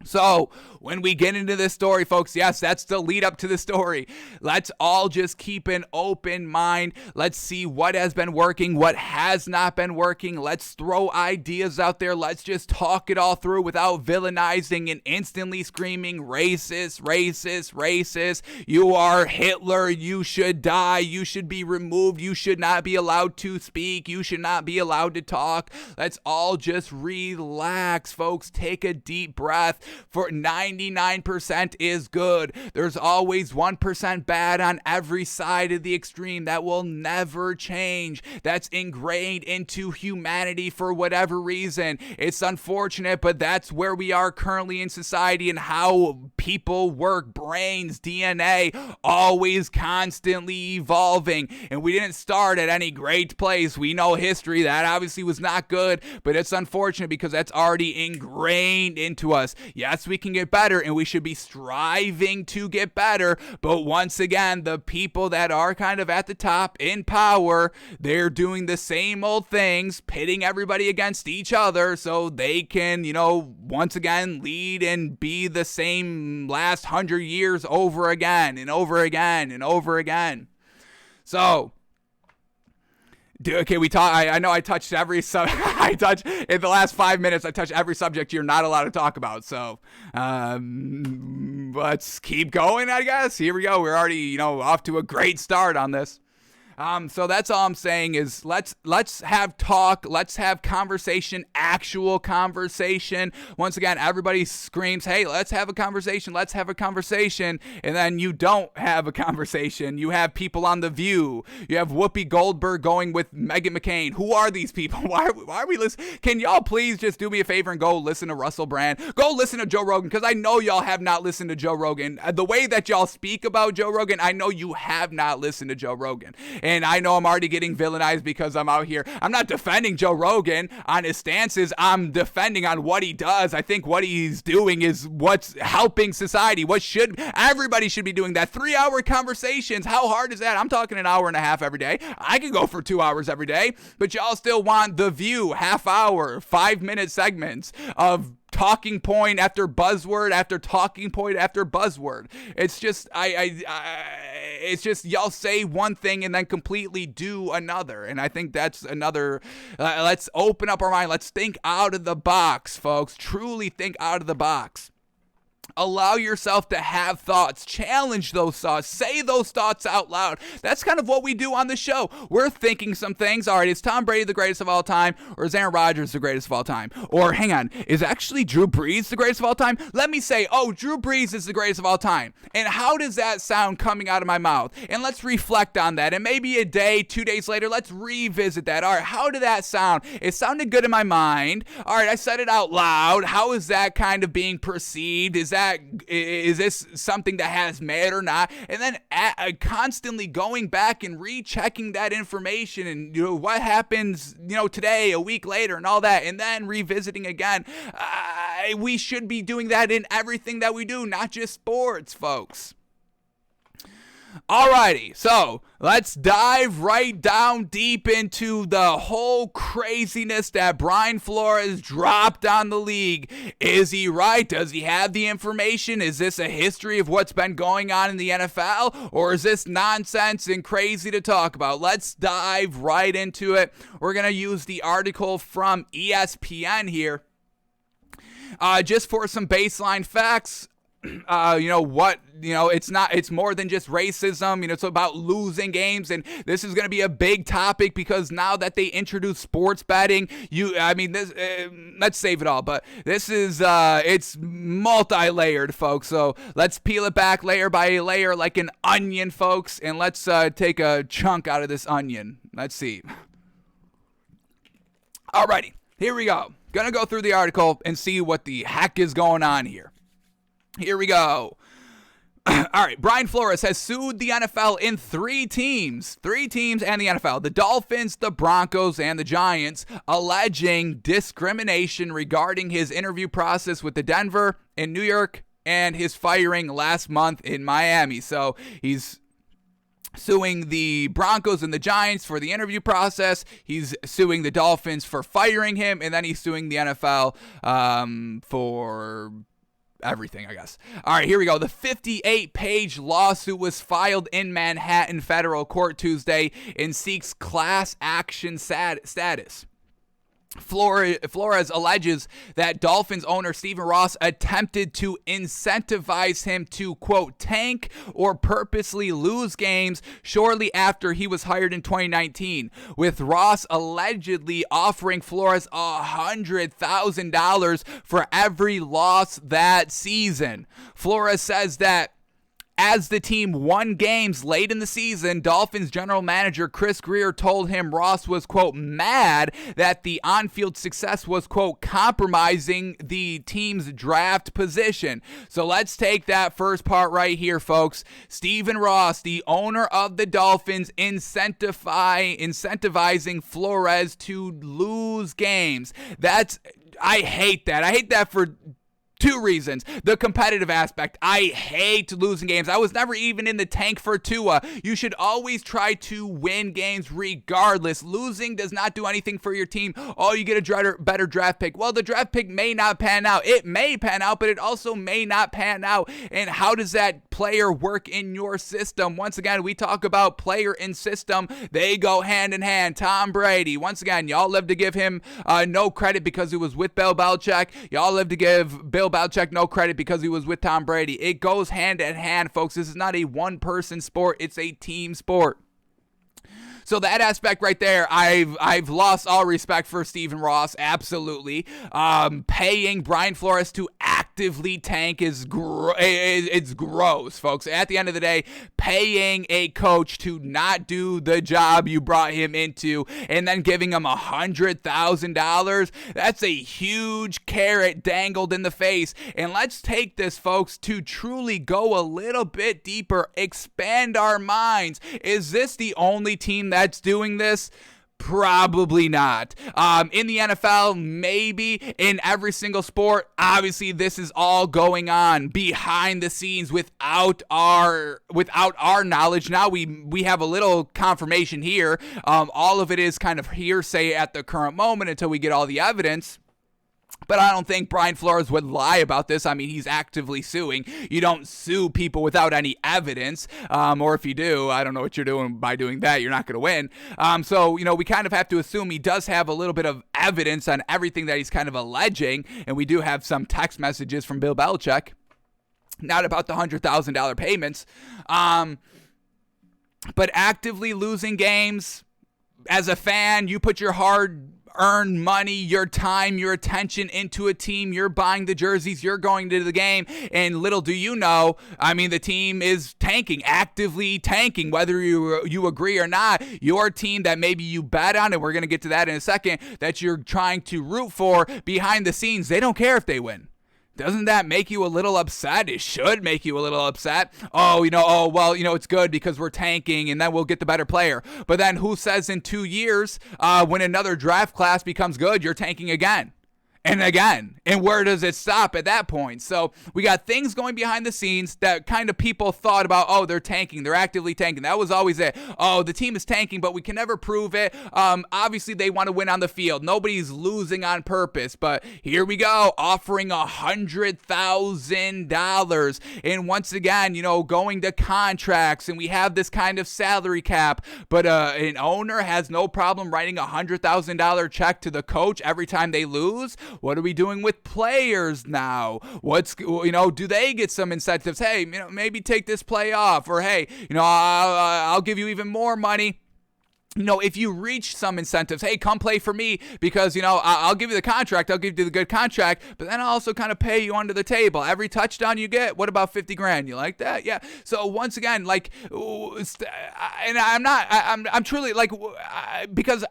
So when we get into this story, folks, yes, that's the lead up to the story. Let's all just keep an open mind. Let's see what has been working, what has not been working. Let's throw ideas out there. Let's just talk it all through without villainizing and instantly screaming racist, racist, racist. You are Hitler. You should die. You should be removed. You should not be allowed to speak. You should not be allowed to talk. Let's all just relax, folks. Take a deep breath. For 99% is good. There's always 1% bad on every side of the extreme. That will never change. That's ingrained into humanity for whatever reason. It's unfortunate, but that's where we are currently in society and how people work. Brains, DNA, always constantly evolving. And we didn't start at any great place. We know history. That obviously was not good, but it's unfortunate because that's already ingrained into us. Yes, we can get better, and we should be striving to get better. But once again, the people that are kind of at the top in power, they're doing the same old things, pitting everybody against each other so they can, once again, lead and be the same last 100 years over again and over again and over again. So, okay, I know I touched every in the last 5 minutes. I touched every subject you're not allowed to talk about. So, let's keep going, I guess. Here we go. We're already, off to a great start on this. So that's all I'm saying is let's have talk, let's have conversation, actual conversation. Once again, everybody screams, hey, let's have a conversation, and then you don't have a conversation. You have people on The View. You have Whoopi Goldberg going with Meghan McCain. Who are these people? Why are we listening? Can y'all please just do me a favor and go listen to Russell Brand? Go listen to Joe Rogan, because I know y'all have not listened to Joe Rogan. The way that y'all speak about Joe Rogan, I know you have not listened to Joe Rogan. And I know I'm already getting villainized because I'm out here. I'm not defending Joe Rogan on his stances. I'm defending on what he does. I think what he's doing is what's helping society. Everybody should be doing that. 3-hour conversations. How hard is that? I'm talking an hour and a half every day. I could go for 2 hours every day, but y'all still want The View, half hour, 5-minute segments of talking point after buzzword after talking point after buzzword. It's just it's just y'all say one thing and then completely do another. And I think that's another. Let's open up our mind. Let's think out of the box, folks. Truly think out of the box. Allow yourself to have thoughts. Challenge those thoughts. Say those thoughts out loud. That's kind of what we do on the show. We're thinking some things. All right, is Tom Brady the greatest of all time? Or is Aaron Rodgers the greatest of all time? Or hang on, is actually Drew Brees the greatest of all time? Let me say, Drew Brees is the greatest of all time. And how does that sound coming out of my mouth? And let's reflect on that. And maybe a day, 2 days later, let's revisit that. All right, how did that sound? It sounded good in my mind. All right, I said it out loud. How is that kind of being perceived? Is this something that has merit or not? And then constantly going back and rechecking that information and what happens today, a week later, and all that, and then revisiting again. We should be doing that in everything that we do, not just sports, folks. Alrighty, so let's dive right down deep into the whole craziness that Brian Flores dropped on the league. Is he right? Does he have the information? Is this a history of what's been going on in the NFL? Or is this nonsense and crazy to talk about? Let's dive right into it. We're going to use the article from ESPN here. Just for some baseline facts. It's more than just racism. It's about losing games, and this is going to be a big topic because now that they introduced sports betting, let's save it all, but this is, it's multi-layered, folks, so let's peel it back layer by layer like an onion, folks, and let's take a chunk out of this onion. Let's see. Alrighty, here we go. Gonna go through the article and see what the heck is going on here. Here we go. All right, Brian Flores has sued the NFL in 3 teams and the NFL, the Dolphins, the Broncos, and the Giants, alleging discrimination regarding his interview process with the Denver in New York and his firing last month in Miami. So he's suing the Broncos and the Giants for the interview process. He's suing the Dolphins for firing him, and then he's suing the NFL for everything, I guess. All right, here we go. The 58-page lawsuit was filed in Manhattan federal court Tuesday and seeks class action status. Flores alleges that Dolphins owner Stephen Ross attempted to incentivize him to, quote, tank or purposely lose games shortly after he was hired in 2019, with Ross allegedly offering Flores $100,000 for every loss that season. Flores says that as the team won games late in the season, Dolphins general manager Chris Greer told him Ross was, quote, mad that the on-field success was, quote, compromising the team's draft position. So let's take that first part right here, folks. Stephen Ross, the owner of the Dolphins, incentivizing Flores to lose games. I hate that. I hate that for Two reasons. The competitive aspect. I hate losing games. I was never even in the tank for Tua. You should always try to win games regardless. Losing does not do anything for your team. Oh, you get a better draft pick. Well, the draft pick may not pan out. It may pan out, but it also may not pan out. And how does that player work in your system? Once again, we talk about player and system. They go hand in hand. Tom Brady. Once again, y'all love to give him no credit because he was with Bill Belichick. Y'all love to give Bill Belichick no credit because he was with Tom Brady. It goes hand in hand, folks. This is not a one-person sport. It's a team sport. So that aspect right there, I've lost all respect for Stephen Ross, absolutely. Paying Brian Flores to actively tank is it's gross, folks. At the end of the day, paying a coach to not do the job you brought him into and then giving him $100,000, that's a huge carrot dangled in the face. And let's take this, folks, to truly go a little bit deeper, expand our minds. Is this the only team that's doing this? Probably not. In the NFL, maybe. In every single sport, obviously this is all going on behind the scenes without our knowledge. Now we have a little confirmation here. All of it is kind of hearsay at the current moment until we get all the evidence. But I don't think Brian Flores would lie about this. I mean, he's actively suing. You don't sue people without any evidence. Or if you do, I don't know what you're doing by doing that. You're not going to win. So, we kind of have to assume he does have a little bit of evidence on everything that he's kind of alleging. And we do have some text messages from Bill Belichick. Not about the $100,000 payments. But actively losing games, as a fan, you put your hard-earned money, your time, your attention into a team. You're buying the jerseys. You're going to the game. And little do you know, I mean, the team is tanking, actively tanking, whether you agree or not. Your team that maybe you bet on, and we're going to get to that in a second, that you're trying to root for behind the scenes, they don't care if they win. Doesn't that make you a little upset? It should make you a little upset. It's good because we're tanking and then we'll get the better player. But then who says in 2 years, when another draft class becomes good, you're tanking again? And again, and where does it stop at that point? So we got things going behind the scenes that kind of people thought about, oh, they're tanking, they're actively tanking. That was always it. Oh, the team is tanking, but we can never prove it. Obviously, they want to win on the field. Nobody's losing on purpose, but here we go, offering $100,000. And once again, going to contracts, and we have this kind of salary cap, but an owner has no problem writing a $100,000 check to the coach every time they lose. What are we doing with players now? Do they get some incentives? Hey, maybe take this play off, or hey, I'll give you even more money. If you reach some incentives, hey, come play for me because, I'll give you the contract. I'll give you the good contract, but then I'll also kind of pay you under the table. Every touchdown you get, what about $50,000? You like that? Yeah. So once again, and I'm truly because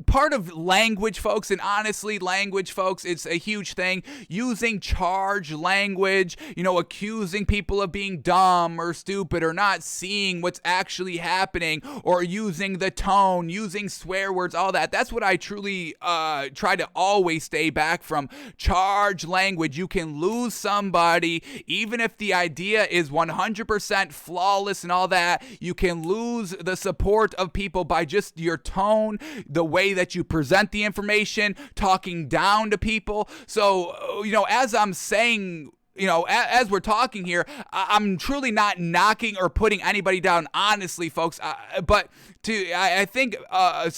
part of language, folks, and honestly, language, folks, it's a huge thing. Using charged language, accusing people of being dumb or stupid or not seeing what's actually happening, or using the tone, using swear words, all that. That's what I truly try to always stay back from. Charged language. You can lose somebody, even if the idea is 100% flawless and all that. You can lose the support of people by just your tone, the way that you present the information, talking down to people. So, as I'm saying, as we're talking here, I'm truly not knocking or putting anybody down, honestly, folks. But I think I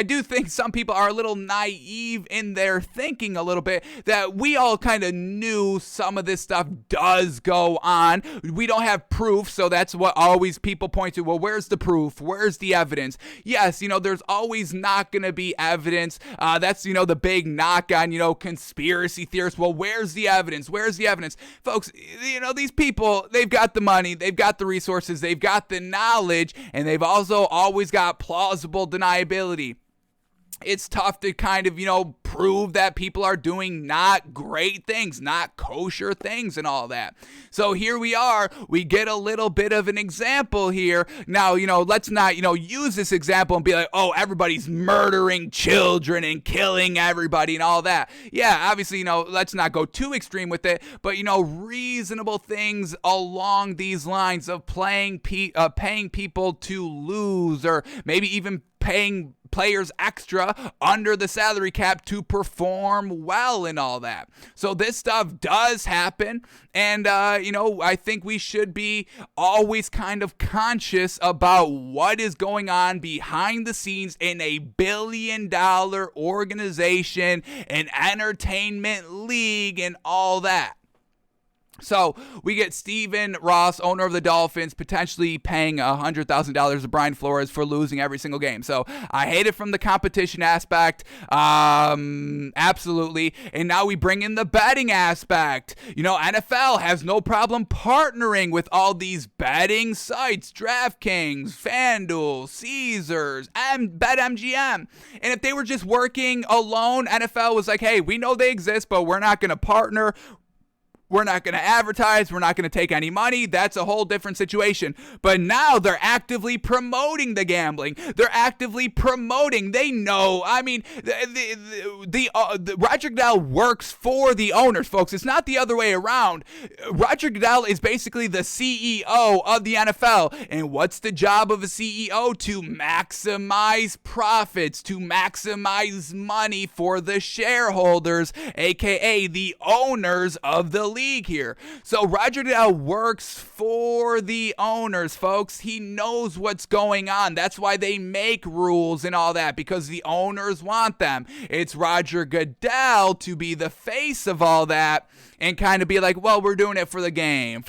do think some people are a little naive in their thinking a little bit, that we all kind of knew some of this stuff does go on. We don't have proof, so that's what always people point to. Well, where's the proof? Where's the evidence? Yes, there's always not going to be evidence. That's, the big knock on, conspiracy theorists. Well, where's the evidence? Where's the evidence? Folks, these people, they've got the money, they've got the resources, they've got the knowledge, and they've also always got plausible deniability. it's tough to kind of, prove that people are doing not great things, not kosher things and all that. So here we are, we get a little bit of an example here. Now, let's not, use this example and be like, oh, everybody's murdering children and killing everybody and all that. Yeah, obviously, let's not go too extreme with it, but, reasonable things along these lines of paying people to lose, or maybe even paying players extra under the salary cap to perform well and all that. So this stuff does happen, and I think we should be always kind of conscious about what is going on behind the scenes in a billion-dollar organization, an entertainment league, and all that. So we get Stephen Ross, owner of the Dolphins, potentially paying $100,000 to Brian Flores for losing every single game. So I hate it from the competition aspect, absolutely. And now we bring in the betting aspect. NFL has no problem partnering with all these betting sites, DraftKings, FanDuel, Caesars, BetMGM. And if they were just working alone, NFL was like, hey, we know they exist, but we're not going to partner. We're not going to advertise. We're not going to take any money. That's a whole different situation. But now they're actively promoting the gambling. They're actively promoting. They know. I mean, Roger Goodell works for the owners, folks. It's not the other way around. Roger Goodell is basically the CEO of the NFL. And what's the job of a CEO? To maximize profits, to maximize money for the shareholders, aka the owners of the league here. So Roger Goodell works for the owners, folks. He knows what's going on. That's why they make rules and all that, because the owners want them. It's Roger Goodell to be the face of all that and kind of be like, well, we're doing it for the game,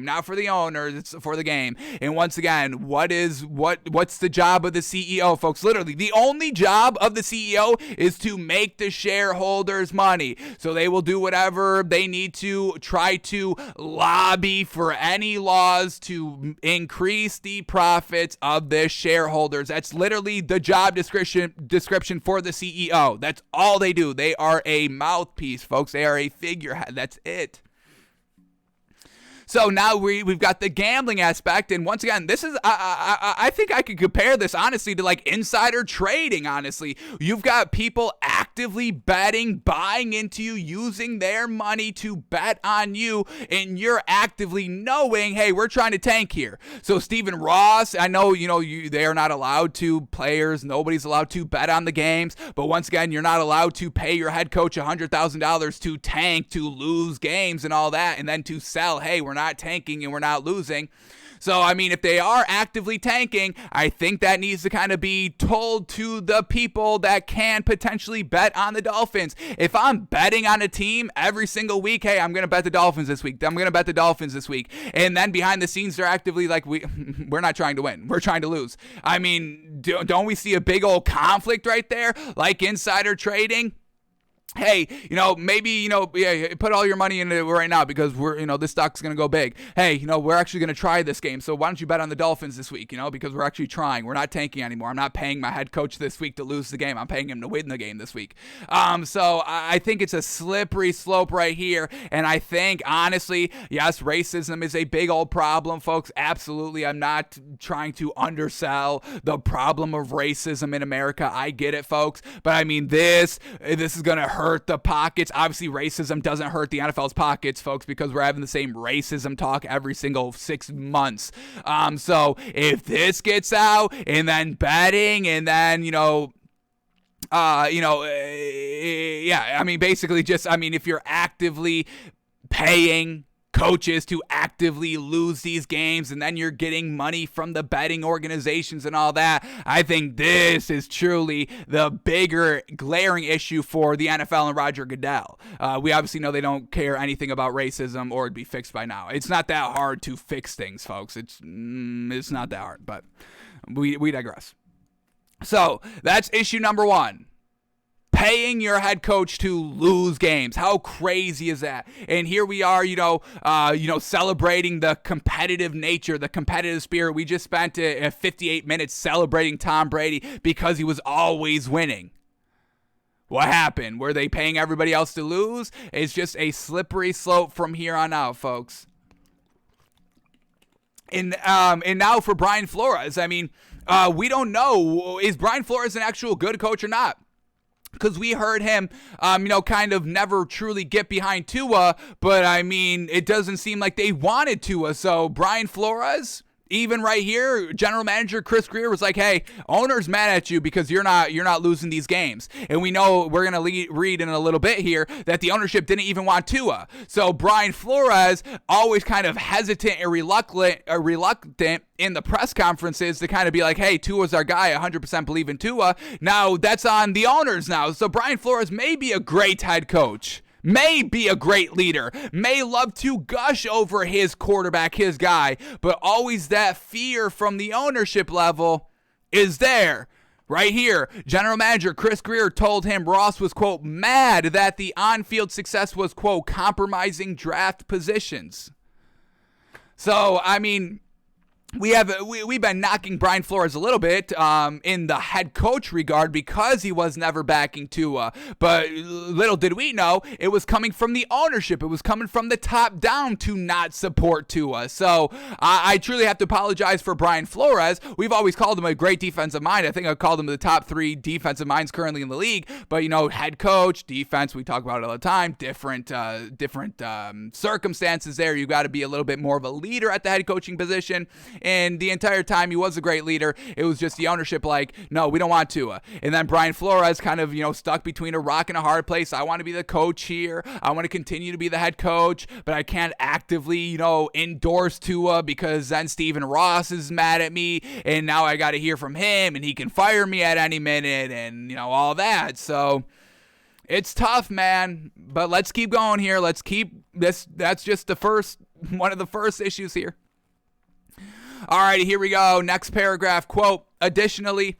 not for the owners, it's for the game. And once again, what's the job of the CEO, folks? Literally, the only job of the CEO is to make the shareholders money. So they will do whatever they need to try to lobby for any laws to increase the profits of the shareholders. That's literally the job description for the CEO. That's all they do. They are a mouthpiece, folks. They are a figurehead. That's it. So now we've got the gambling aspect, and once again, this is I think I could compare this honestly to like insider trading. Honestly, you've got people actively betting, buying into you, using their money to bet on you, and you're actively knowing, hey, we're trying to tank here. So Stephen Ross, I know they are not allowed to. Players, nobody's allowed to bet on the games, but once again, you're not allowed to pay your head coach $100,000 to tank, to lose games and all that, and then to sell, hey, we're not tanking and we're not losing. So, I mean, if they are actively tanking, I think that needs to kind of be told to the people that can potentially bet on the Dolphins. If I'm betting on a team every single week, hey, I'm going to bet the Dolphins this week. I'm going to bet the Dolphins this week. And then behind the scenes, they're actively like, we're not trying to win. We're trying to lose. I mean, don't we see a big old conflict right there? Like insider trading? Hey, maybe, put all your money into it right now because this stock's going to go big. Hey, we're actually going to try this game. So why don't you bet on the Dolphins this week, because we're actually trying. We're not tanking anymore. I'm not paying my head coach this week to lose the game. I'm paying him to win the game this week. So I think it's a slippery slope right here. And I think, honestly, yes, racism is a big old problem, folks. Absolutely. I'm not trying to undersell the problem of racism in America. I get it, folks. But I mean, this is going to hurt the pockets. Obviously, racism doesn't hurt the NFL's pockets, folks, because we're having the same racism talk every single 6 months. So if this gets out, and then betting, and then basically if you're actively paying coaches to actively lose these games, and then you're getting money from the betting organizations and all that, I think this is truly the bigger glaring issue for the NFL and Roger Goodell. We obviously know they don't care anything about racism, or it'd be fixed by now. It's not that hard to fix things, folks. It's not that hard, but we digress. So that's issue number one. Paying your head coach to lose games. How crazy is that? And here we are, celebrating the competitive nature, the competitive spirit. We just spent 58 minutes celebrating Tom Brady because he was always winning. What happened? Were they paying everybody else to lose? It's just a slippery slope from here on out, folks. And now for Brian Flores, I mean, we don't know, is Brian Flores an actual good coach or not? Because we heard him, kind of never truly get behind Tua, but I mean, it doesn't seem like they wanted Tua. So Brian Flores, even right here, general manager Chris Greer was like, "Hey, owner's mad at you because you're not losing these games." And we know we're gonna read in a little bit here that the ownership didn't even want Tua. So Brian Flores, always kind of hesitant and reluctant in the press conferences to kind of be like, "Hey, Tua's our guy. 100% believe in Tua." Now that's on the owners now. So Brian Flores may be a great head coach, may be a great leader, may love to gush over his quarterback, his guy, but always that fear from the ownership level is there. Right here, general manager Chris Greer told him Ross was, quote, mad that the on-field success was, quote, compromising draft positions. So, I mean, we've been knocking Brian Flores a little bit in the head coach regard because he was never backing Tua. But little did we know, it was coming from the ownership. It was coming from the top down to not support Tua. So I truly have to apologize for Brian Flores. We've always called him a great defensive mind. I think I called him the top 3 defensive minds currently in the league. But, head coach, defense, we talk about it all the time. Different circumstances there. You got to be a little bit more of a leader at the head coaching position. And the entire time he was a great leader, it was just the ownership like, no, we don't want Tua. And then Brian Flores kind of, stuck between a rock and a hard place. I want to be the coach here. I want to continue to be the head coach, but I can't actively, endorse Tua because then Stephen Ross is mad at me. And now I got to hear from him and he can fire me at any minute and, all that. So it's tough, man. But let's keep going here. Let's keep this. That's just one of the first issues here. All right, here we go. Next paragraph, quote, additionally,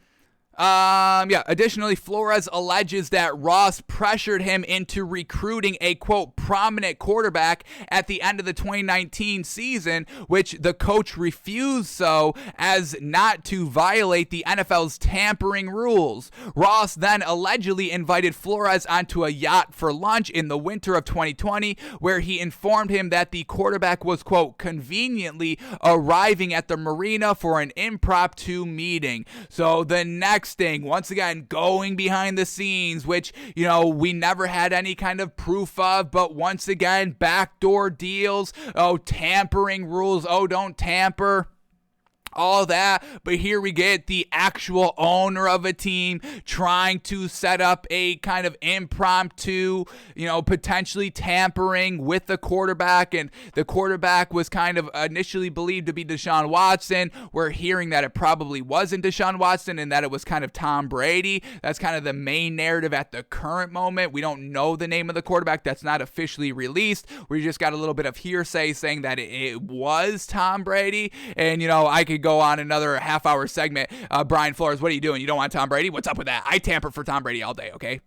Flores alleges that Ross pressured him into recruiting a, quote, prominent quarterback at the end of the 2019 season, which the coach refused so as not to violate the NFL's tampering rules. Ross then allegedly invited Flores onto a yacht for lunch in the winter of 2020, where he informed him that the quarterback was, quote, conveniently arriving at the marina for an impromptu meeting. So the next thing, once again, going behind the scenes, which, we never had any kind of proof of, but once again, backdoor deals, tampering rules, don't tamper. All that, but here we get the actual owner of a team trying to set up a kind of impromptu, potentially tampering with the quarterback, and the quarterback was kind of initially believed to be Deshaun Watson. We're hearing that it probably wasn't Deshaun Watson and that it was kind of Tom Brady. That's kind of the main narrative at the current moment. We don't know the name of the quarterback. That's not officially released. We just got a little bit of hearsay saying that it was Tom Brady, and I could go on another half-hour segment. Brian Flores, what are you doing? You don't want Tom Brady? What's up with that? I tamper for Tom Brady all day, okay?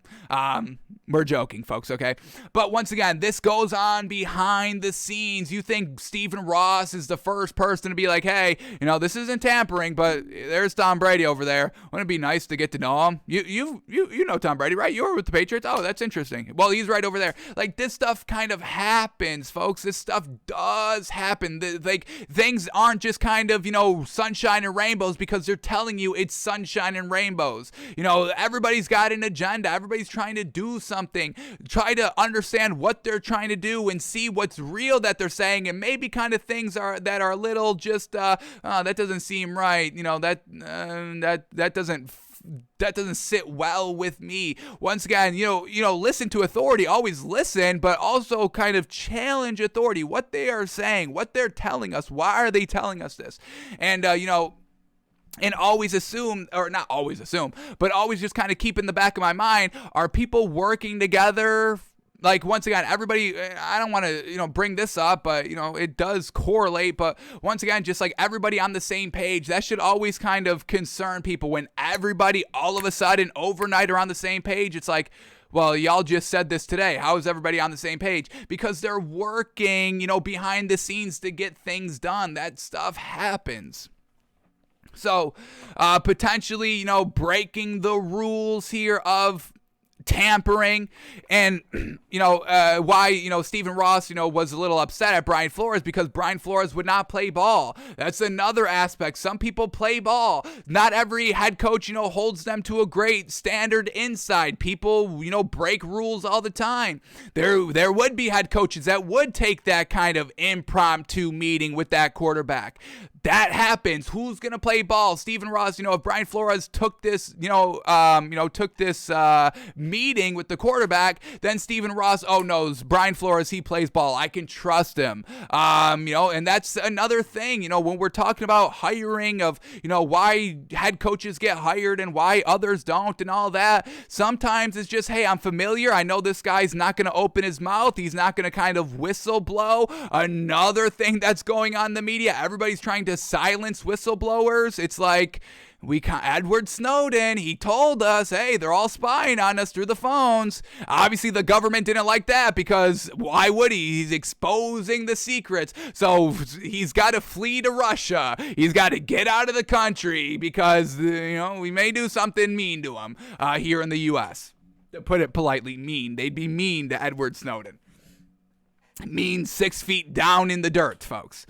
We're joking, folks, okay? But once again, this goes on behind the scenes. You think Stephen Ross is the first person to be like, hey, this isn't tampering, but there's Tom Brady over there. Wouldn't it be nice to get to know him? You know Tom Brady, right? You were with the Patriots? Oh, that's interesting. Well, he's right over there. Like, this stuff kind of happens, folks. This stuff does happen. Things aren't just kind of, sunshine and rainbows because they're telling you it's sunshine and rainbows. Everybody's got an agenda. Everybody's trying to do something. Try to understand what they're trying to do and see what's real that they're saying, and maybe kind of things that are a little just that doesn't seem right. That doesn't sit well with me. Once again, listen to authority, always listen, but also kind of challenge authority, what they are saying, what they're telling us, why are they telling us this? And and always assume, or not always assume, but always just kind of keep in the back of my mind, are people working together? Like, once again, everybody, I don't want to, bring this up, but, it does correlate. But once again, just like everybody on the same page, that should always kind of concern people. When everybody all of a sudden overnight are on the same page, it's like, well, y'all just said this today. How is everybody on the same page? Because they're working, behind the scenes to get things done. That stuff happens. So, potentially, breaking the rules here of tampering, and why Stephen Ross was a little upset at Brian Flores, because Brian Flores would not play ball. That's another aspect. Some people play ball. Not every head coach holds them to a great standard inside. People break rules all the time. There would be head coaches that would take that kind of impromptu meeting with that quarterback. That happens. Who's gonna play ball? Stephen Ross. If Brian Flores took this, meeting with the quarterback, then Stephen Ross, oh no, Brian Flores, he plays ball. I can trust him. And that's another thing. When we're talking about hiring of, why head coaches get hired and why others don't, and all that. Sometimes it's just, hey, I'm familiar. I know this guy's not gonna open his mouth. He's not gonna kind of whistle blow. Another thing that's going on in the media, everybody's trying to silence whistleblowers. It's like Edward Snowden, he told us, hey, they're all spying on us through the phones. Obviously, the government didn't like that, because why would he? He's exposing the secrets. So he's got to flee to Russia. He's got to get out of the country because, we may do something mean to him here in the U.S. To put it politely, mean. They'd be mean to Edward Snowden. Mean 6 feet down in the dirt, folks.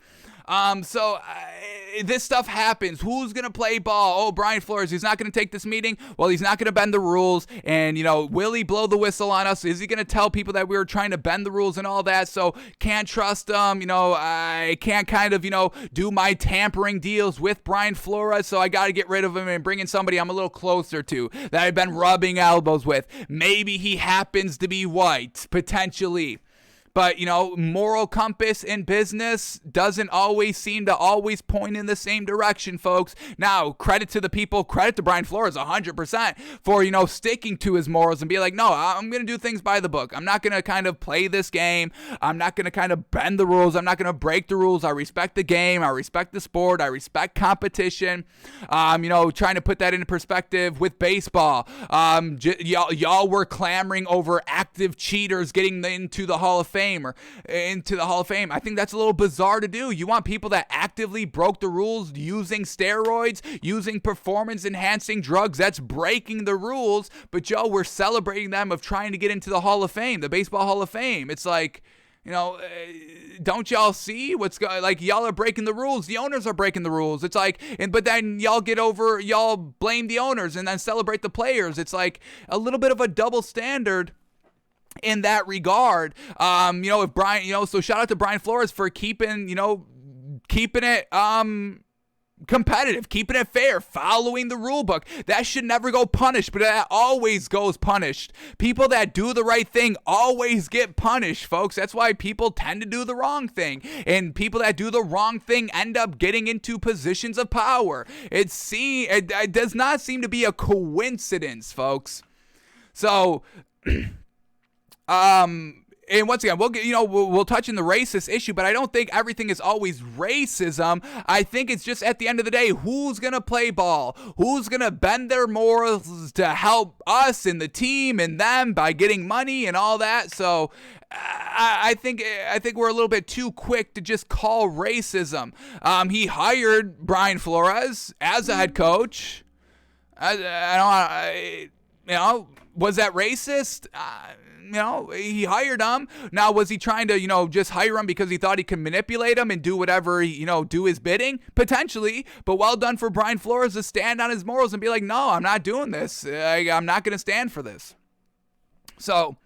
This stuff happens. Who's going to play ball? Oh, Brian Flores, he's not going to take this meeting. Well, he's not going to bend the rules. And, will he blow the whistle on us? Is he going to tell people that we were trying to bend the rules and all that? So can't trust him. I can't kind of, do my tampering deals with Brian Flores. So I got to get rid of him and bring in somebody I'm a little closer to, that I've been rubbing elbows with. Maybe he happens to be white, potentially. But, moral compass in business doesn't always seem to always point in the same direction, folks. Now, credit to the people, credit to Brian Flores 100% for, sticking to his morals and be like, no, I'm going to do things by the book. I'm not going to kind of play this game. I'm not going to kind of bend the rules. I'm not going to break the rules. I respect the game. I respect the sport. I respect competition. Trying to put that into perspective with baseball. Y'all were clamoring over active cheaters getting into the Hall of Fame. Or into the Hall of Fame. I think that's a little bizarre to do. You want people that actively broke the rules using steroids, using performance-enhancing drugs. That's breaking the rules. But, we're celebrating them of trying to get into the Hall of Fame, the Baseball Hall of Fame. It's like, don't y'all see what's going? Like, y'all are breaking the rules. The owners are breaking the rules. It's like, but then y'all blame the owners and then celebrate the players. It's like a little bit of a double standard in that regard. If Brian, so shout out to Brian Flores for keeping it competitive, keeping it fair, following the rule book. That should never go punished, but that always goes punished. People that do the right thing always get punished, folks. That's why people tend to do the wrong thing, and people that do the wrong thing end up getting into positions of power. It does not seem to be a coincidence, folks. So and once again, we'll touch on the racist issue, but I don't think everything is always racism. I think it's just, at the end of the day, who's going to play ball? Who's going to bend their morals to help us and the team and them by getting money and all that? So I think we're a little bit too quick to just call racism. He hired Brian Flores as a head coach. Was that racist? He hired him. Now, was he trying to, just hire him because he thought he could manipulate him and do whatever, do his bidding? Potentially. But well done for Brian Flores to stand on his morals and be like, no, I'm not doing this. I'm not going to stand for this. So,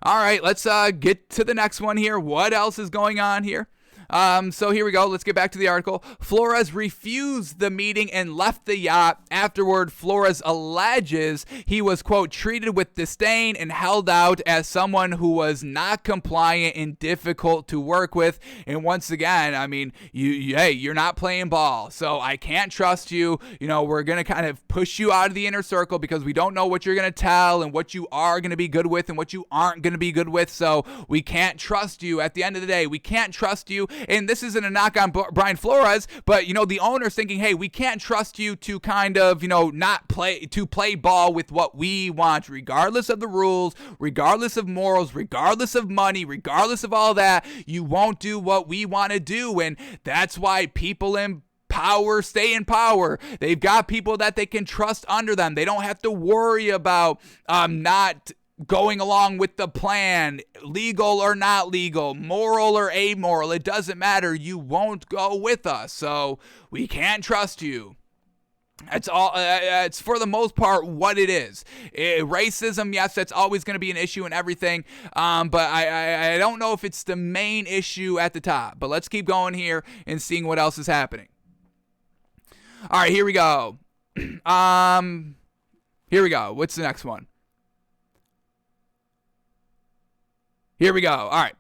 all right, let's get to the next one here. What else is going on here? So here we go. Let's get back to the article. Flores refused the meeting and left the yacht. Afterward, Flores alleges he was, quote, treated with disdain and held out as someone who was not compliant and difficult to work with. And once again, I mean, you're not playing ball, so I can't trust you. We're going to kind of push you out of the inner circle because we don't know what you're going to tell and what you are going to be good with and what you aren't going to be good with. So we can't trust you. At the end of the day, we can't trust you. And this isn't a knock on Brian Flores, but, the owner's thinking, hey, we can't trust you to kind of, not play ball with what we want, regardless of the rules, regardless of morals, regardless of money, regardless of all that. You won't do what we want to do. And that's why people in power stay in power. They've got people that they can trust under them. They don't have to worry about not going along with the plan, legal or not legal, moral or amoral. It doesn't matter. You won't go with us, so we can't trust you. It's all. It's for the most part what it is. Racism, yes, that's always going to be an issue in everything. But I don't know if it's the main issue at the top. But let's keep going here and seeing what else is happening. All right, here we go. Here we go. What's the next one? Here we go. All right.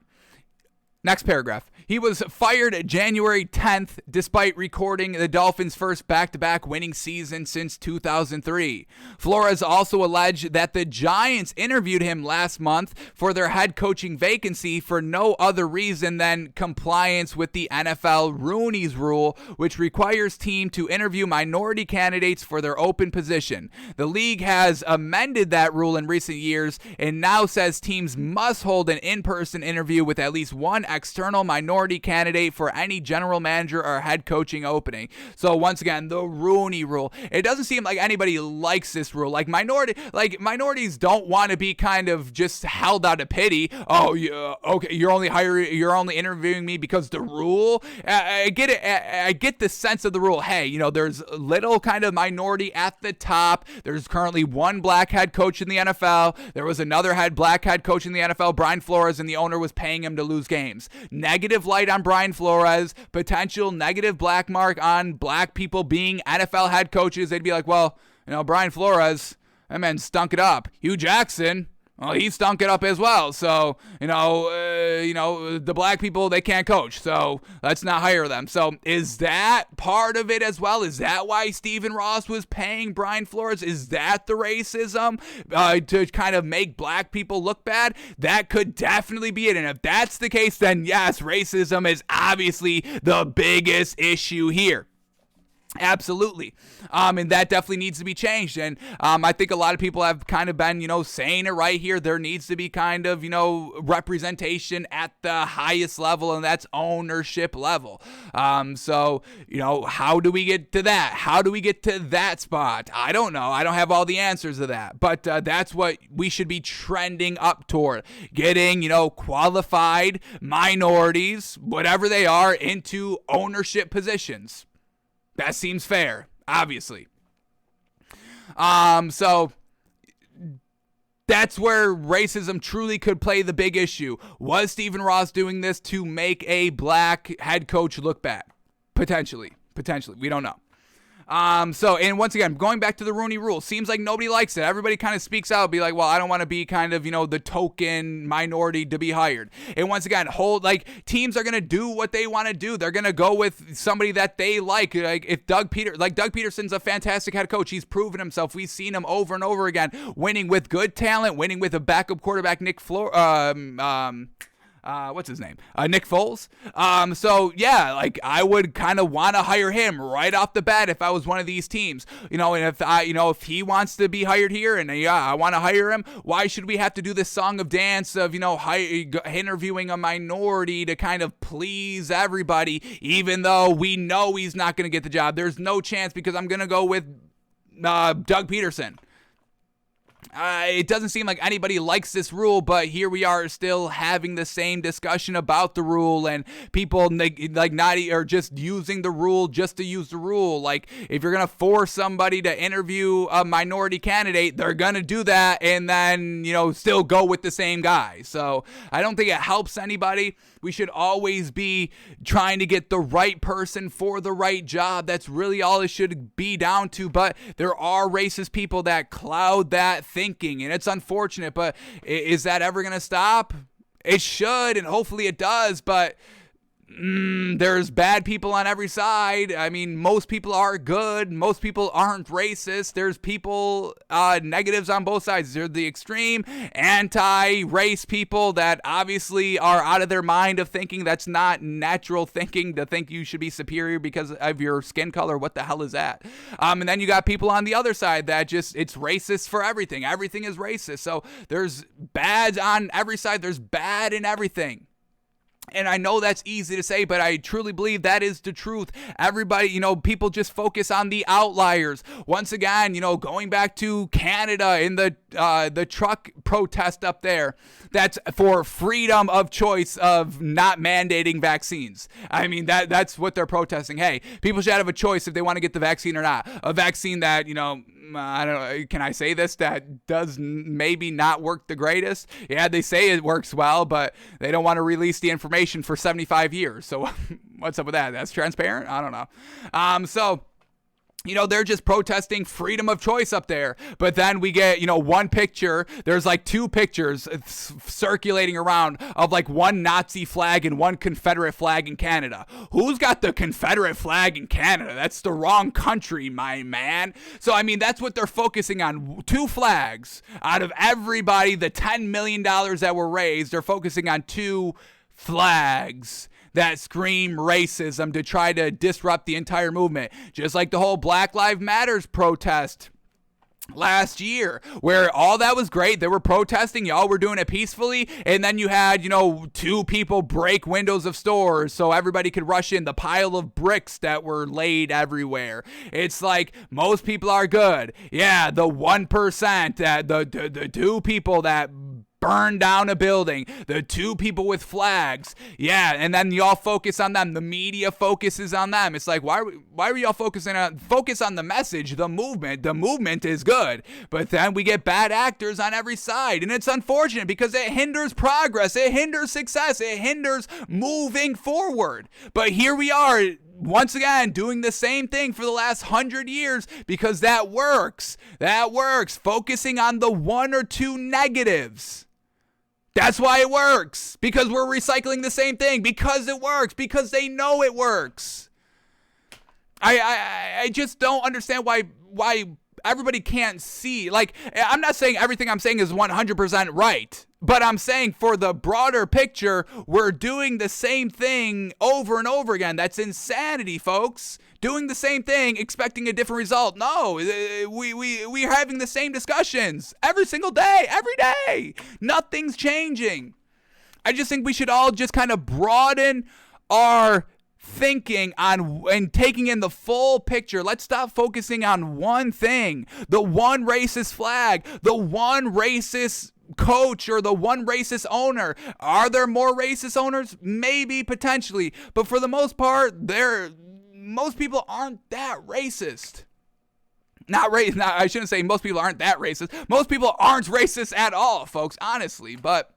Next paragraph. He was fired January 10th despite recording the Dolphins' first back-to-back winning season since 2003. Flores also alleged that the Giants interviewed him last month for their head coaching vacancy for no other reason than compliance with the NFL Rooney's Rule, which requires teams to interview minority candidates for their open position. The league has amended that rule in recent years and now says teams must hold an in-person interview with at least one external minority candidate for any general manager or head coaching opening. So once again, the Rooney Rule. It doesn't seem like anybody likes this rule. Minorities don't want to be kind of just held out of pity. Oh, yeah, okay, you're only interviewing me because the rule. I get it. I get the sense of the rule. Hey, there's little kind of minority at the top. There's currently one black head coach in the NFL. There was another black head coach in the NFL, Brian Flores, and the owner was paying him to lose games. Negative light on Brian Flores, potential negative black mark on black people being NFL head coaches. They'd be like, well, Brian Flores, that man stunk it up. Hugh Jackson, well, he stunk it up as well. So, the black people, they can't coach. So let's not hire them. So is that part of it as well? Is that why Stephen Ross was paying Brian Flores? Is that the racism to kind of make black people look bad? That could definitely be it. And if that's the case, then yes, racism is obviously the biggest issue here. Absolutely. And that definitely needs to be changed. And I think a lot of people have kind of been, saying it right here. There needs to be kind of, representation at the highest level, and that's ownership level. So, how do we get to that? How do we get to that spot? I don't know. I don't have all the answers to that. But that's what we should be trending up toward. Getting, qualified minorities, whatever they are, into ownership positions. That seems fair, obviously. So that's where racism truly could play the big issue. Was Stephen Ross doing this to make a black head coach look bad? Potentially. We don't know. And once again, going back to the Rooney Rule, seems like nobody likes it. Everybody kind of speaks out, be like, well, I don't want to be kind of, the token minority to be hired. And once again, teams are going to do what they want to do. They're going to go with somebody that they like. Like if Doug Peterson's a fantastic head coach. He's proven himself. We've seen him over and over again, winning with good talent, winning with a backup quarterback, Nick what's his name? Nick Foles. So yeah, I would kind of want to hire him right off the bat if I was one of these teams, and if he wants to be hired here and I want to hire him, why should we have to do this song of dance of, interviewing a minority to kind of please everybody, even though we know he's not going to get the job? There's no chance because I'm going to go with, Doug Peterson. It doesn't seem like anybody likes this rule, but here we are still having the same discussion about the rule, and people are just using the rule just to use the rule. Like if you're gonna force somebody to interview a minority candidate, they're gonna do that, and then still go with the same guy. So I don't think it helps anybody. We should always be trying to get the right person for the right job. That's really all it should be down to. But there are racist people that cloud that thinking, and it's unfortunate. But is that ever going to stop? It should, and hopefully it does. But there's bad people on every side. I mean, most people are good. Most people aren't racist. There's people, negatives on both sides. There's the extreme anti-race people that obviously are out of their mind of thinking. That's not natural thinking, to think you should be superior because of your skin color. What the hell is that? And then you got people on the other side that it's racist for everything. Everything is racist. So there's bad on every side. There's bad in everything. And I know that's easy to say, but I truly believe that is the truth. Everybody, people just focus on the outliers. Once again, going back to Canada in the truck protest up there, that's for freedom of choice of not mandating vaccines. I mean, that's what they're protesting. Hey, people should have a choice if they want to get the vaccine or not. A vaccine that, I don't know, can I say this, that does maybe not work the greatest? Yeah, they say it works well, but they don't want to release the information for 75 years. So what's up with that? That's transparent? I don't know. So they're just protesting freedom of choice up there. But then we get, one picture. There's like two pictures circulating around of like one Nazi flag and one Confederate flag in Canada. Who's got the Confederate flag in Canada? That's the wrong country, my man. So, I mean, that's what they're focusing on. Two flags out of everybody, the $10 million that were raised, they're focusing on two flags that scream racism to try to disrupt the entire movement. Just like the whole Black Lives Matters protest last year, where all that was great. They were protesting, y'all were doing it peacefully, and then you had, two people break windows of stores so everybody could rush in. The pile of bricks that were laid everywhere. It's like, most people are good. Yeah, the 1%, that the two people that burned down a building, the two people with flags, yeah, and then y'all focus on them. The media focuses on them. It's like, why are y'all focus on the message, the movement? The movement is good, but then we get bad actors on every side, and it's unfortunate because it hinders progress, it hinders success, it hinders moving forward. But here we are, once again, doing the same thing for the last 100 years because that works. That works. Focusing on the one or two negatives. That's why it works. Because we're recycling the same thing. Because it works. Because they know it works. I just don't understand why everybody can't see. Like, I'm not saying everything I'm saying is 100% right. But I'm saying for the broader picture, we're doing the same thing over and over again. That's insanity, folks. Doing the same thing, expecting a different result. No, we're having the same discussions every single day, every day. Nothing's changing. I just think we should all just kind of broaden our thinking on and taking in the full picture. Let's stop focusing on one thing, the one racist flag, the one racist coach, or the one racist owner. Are there more racist owners? Maybe, potentially, but for the most part, most people aren't that racist. I shouldn't say most people aren't that racist. Most people aren't racist at all, folks, honestly, but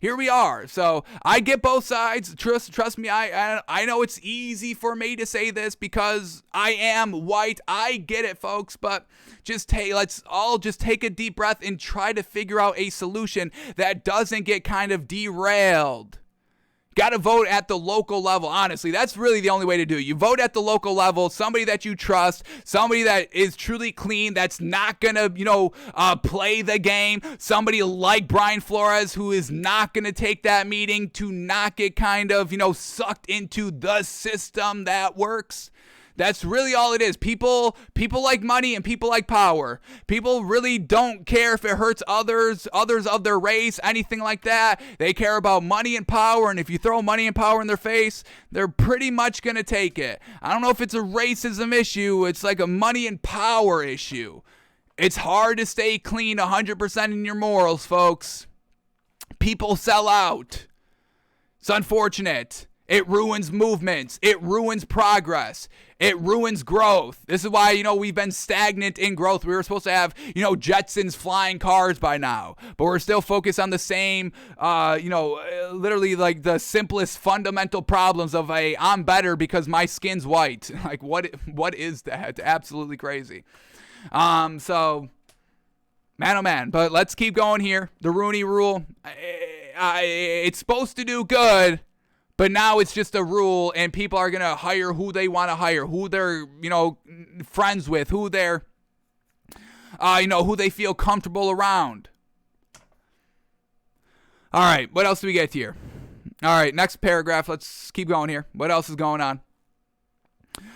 here we are. So I get both sides. Trust me, I know it's easy for me to say this because I am white. I get it, folks, but let's all just take a deep breath and try to figure out a solution that doesn't get kind of derailed. Got to vote at the local level. Honestly, that's really the only way to do it. You vote at the local level, somebody that you trust, somebody that is truly clean, that's not going to, play the game. Somebody like Brian Flores, who is not going to take that meeting to not get kind of, sucked into the system that works. That's really all it is. People like money and people like power. People really don't care if it hurts others of their race, anything like that. They care about money and power, and if you throw money and power in their face, they're pretty much going to take it. I don't know if it's a racism issue. It's like a money and power issue. It's hard to stay clean 100% in your morals, folks. People sell out. It's unfortunate. It ruins movements. It ruins progress. It ruins growth. This is why, we've been stagnant in growth. We were supposed to have, Jetsons flying cars by now, but we're still focused on the same, literally like the simplest fundamental problems of I'm better because my skin's white. Like, what is that? Absolutely crazy. So, man, oh man, but let's keep going here. The Rooney Rule, it's supposed to do good. But now it's just a rule, and people are going to hire who they want to hire, who they're, friends with, who they're, who they feel comfortable around. All right, what else do we get here? All right, next paragraph. Let's keep going here. What else is going on?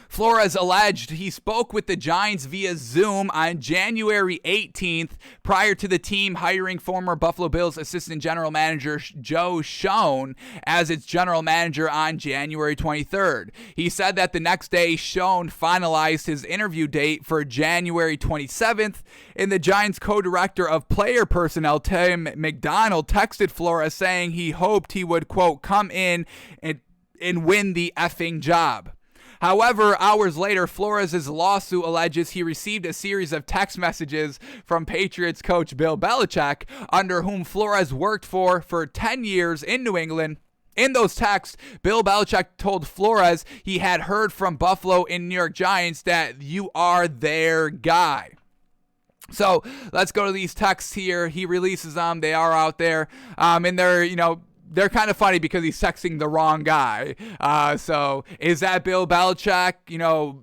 Flores alleged he spoke with the Giants via Zoom on January 18th prior to the team hiring former Buffalo Bills assistant general manager Joe Schoen as its general manager on January 23rd. He said that the next day Schoen finalized his interview date for January 27th, and the Giants co-director of player personnel Tim McDonald texted Flores saying he hoped he would, quote, come in and win the effing job. However, hours later, Flores' lawsuit alleges he received a series of text messages from Patriots coach Bill Belichick, under whom Flores worked for 10 years in New England. In those texts, Bill Belichick told Flores he had heard from Buffalo and New York Giants that you are their guy. So let's go to these texts here. He releases them. They are out there. And they're kind of funny because he's texting the wrong guy. So is that Bill Belichick,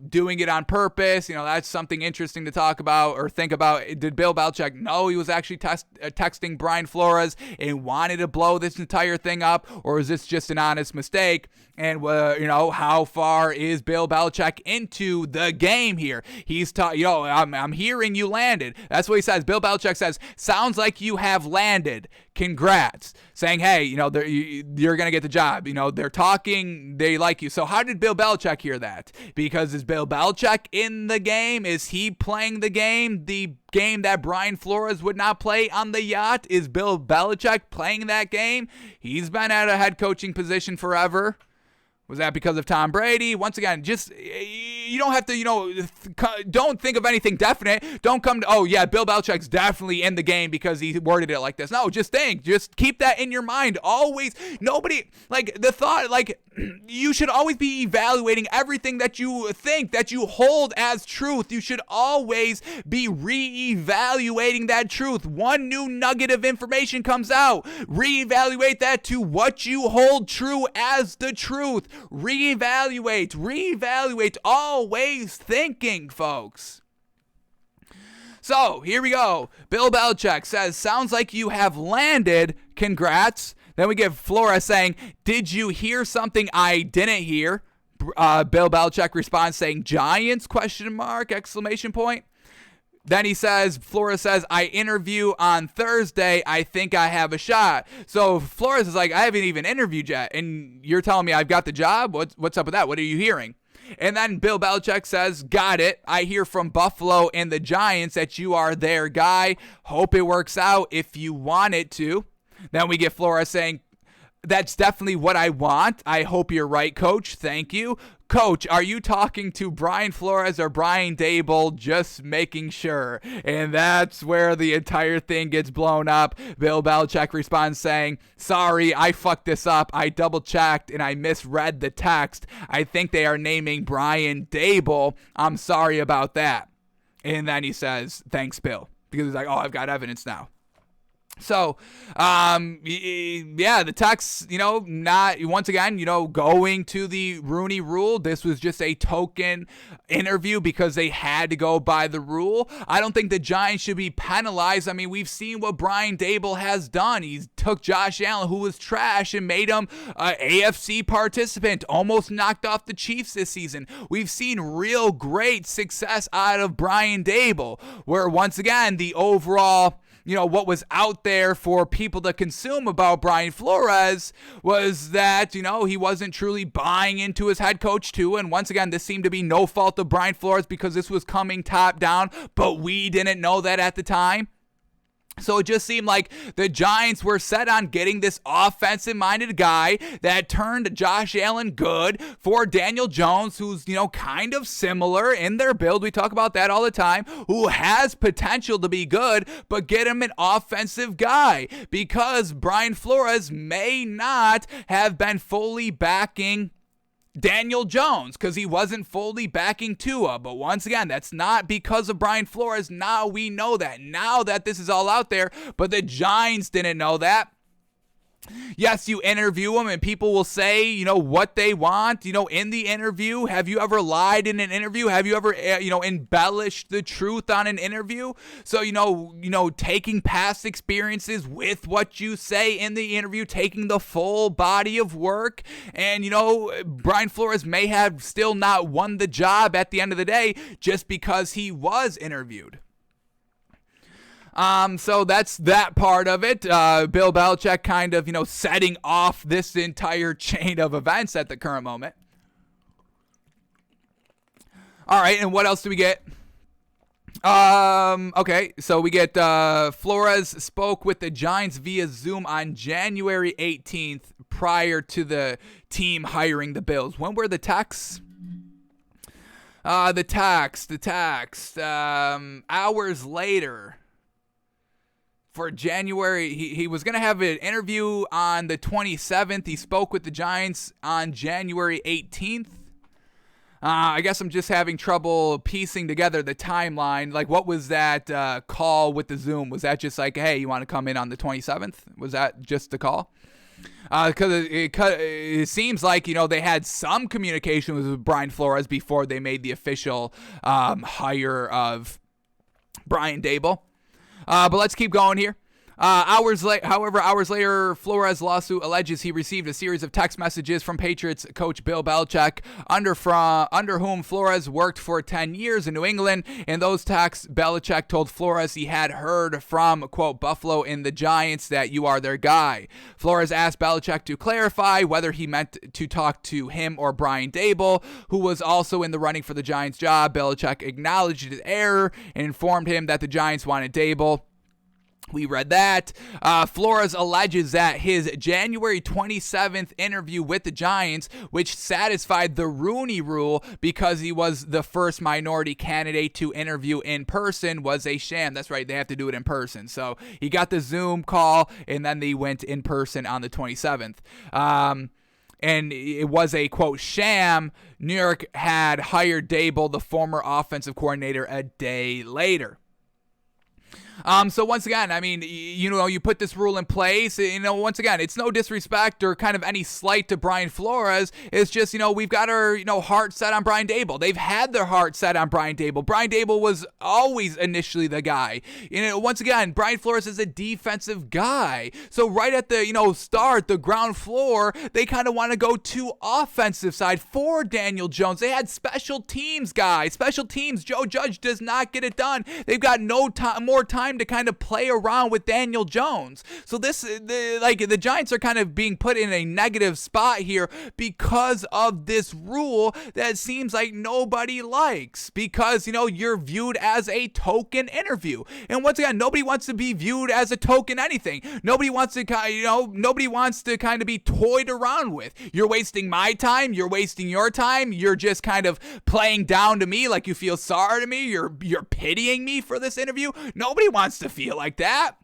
doing it on purpose? That's something interesting to talk about or think about. Did Bill Belichick know he was actually texting Brian Flores and wanted to blow this entire thing up? Or is this just an honest mistake? And, how far is Bill Belichick into the game here? He's I'm hearing you landed. That's what he says. Bill Belichick says, sounds like you have landed. Congrats. Saying, hey, you're going to get the job. They're talking. They like you. So how did Bill Belichick hear that? Because is Bill Belichick in the game? Is he playing the game? The game that Brian Flores would not play on the yacht? Is Bill Belichick playing that game? He's been at a head coaching position forever. Was that because of Tom Brady? Once again, just, you don't have to, don't think of anything definite. Don't come to, Bill Belichick's definitely in the game because he worded it like this. No, just keep that in your mind. Always, you should always be evaluating everything that you think, that you hold as truth. You should always be re-evaluating that truth. One new nugget of information comes out. Re-evaluate that to what you hold true as the truth. Reevaluate, always thinking, folks. So, here we go. Bill Belichick says, sounds like you have landed. Congrats. Then we get Flores saying, did you hear something I didn't hear? Bill Belichick responds saying, Giants, ? Then Flores says, I interview on Thursday. I think I have a shot. So Flores is like, I haven't even interviewed yet. And you're telling me I've got the job? What's up with that? What are you hearing? And then Bill Belichick says, got it. I hear from Buffalo and the Giants that you are their guy. Hope it works out if you want it to. Then we get Flores saying, that's definitely what I want. I hope you're right, Coach. Thank you. Coach, are you talking to Brian Flores or Brian Daboll? Just making sure. And that's where the entire thing gets blown up. Bill Belichick responds saying, sorry, I fucked this up. I double-checked and I misread the text. I think they are naming Brian Daboll. I'm sorry about that. And then he says, thanks, Bill. Because he's like, I've got evidence now. So, the text, not, once again, going to the Rooney Rule. This was just a token interview because they had to go by the rule. I don't think the Giants should be penalized. I mean, we've seen what Brian Daboll has done. He took Josh Allen, who was trash, and made him an AFC participant, almost knocked off the Chiefs this season. We've seen real great success out of Brian Daboll, where once again, the overall, what was out there for people to consume about Brian Flores was that, he wasn't truly buying into his head coach too. And once again, this seemed to be no fault of Brian Flores because this was coming top down, but we didn't know that at the time. So it just seemed like the Giants were set on getting this offensive-minded guy that turned Josh Allen good for Daniel Jones, who's, kind of similar in their build. We talk about that all the time, who has potential to be good, but get him an offensive guy because Brian Flores may not have been fully backing Daniel Jones because he wasn't fully backing Tua. But once again, that's not because of Brian Flores. Now we know that. Now that this is all out there, but the Giants didn't know that. Yes, you interview them and people will say, what they want, in the interview. Have you ever lied in an interview? Have you ever, embellished the truth on an interview? So, taking past experiences with what you say in the interview, taking the full body of work. And, Brian Flores may have still not won the job at the end of the day just because he was interviewed. So that's that part of it. Bill Belichick kind of, setting off this entire chain of events at the current moment. All right, and what else do we get? Okay, so we get Flores spoke with the Giants via Zoom on January 18th prior to the team hiring the Bills. When were the texts? The text. Hours later. For January, he was going to have an interview on the 27th. He spoke with the Giants on January 18th. I guess I'm just having trouble piecing together the timeline. Like, what was that call with the Zoom? Was that just like, hey, you want to come in on the 27th? Was that just the call? Because it seems like, they had some communication with Brian Flores before they made the official hire of Brian Daboll. But let's keep going here. Hours later, Flores' lawsuit alleges he received a series of text messages from Patriots coach Bill Belichick, under whom Flores worked for 10 years in New England. In those texts, Belichick told Flores he had heard from, quote, Buffalo in the Giants that you are their guy. Flores asked Belichick to clarify whether he meant to talk to him or Brian Daboll, who was also in the running for the Giants job. Belichick acknowledged his error and informed him that the Giants wanted Daboll. We read that. Flores alleges that his January 27th interview with the Giants, which satisfied the Rooney Rule because he was the first minority candidate to interview in person, was a sham. That's right, they have to do it in person. So he got the Zoom call, and then they went in person on the 27th. And it was a, quote, sham. New York had hired Daboll, the former offensive coordinator, a day later. So once again, I mean, you put this rule in place, once again, it's no disrespect or kind of any slight to Brian Flores. It's just, we've got our, heart set on Brian Daboll. They've had their heart set on Brian Daboll. Brian Daboll was always initially the guy. Once again, Brian Flores is a defensive guy. So right at the, start, the ground floor, they kind of want to go to offensive side for Daniel Jones. They had special teams guys. Special teams, Joe Judge does not get it done. They've got more time to kind of play around with Daniel Jones. So the Giants are kind of being put in a negative spot here because of this rule that seems like nobody likes, because you're viewed as a token interview. And once again, nobody wants to be viewed as a token anything. Nobody wants to kind of be toyed around with. You're wasting my time, you're wasting your time, you're just kind of playing down to me like you feel sorry to me, you're pitying me for this interview. Nobody wants to feel like that.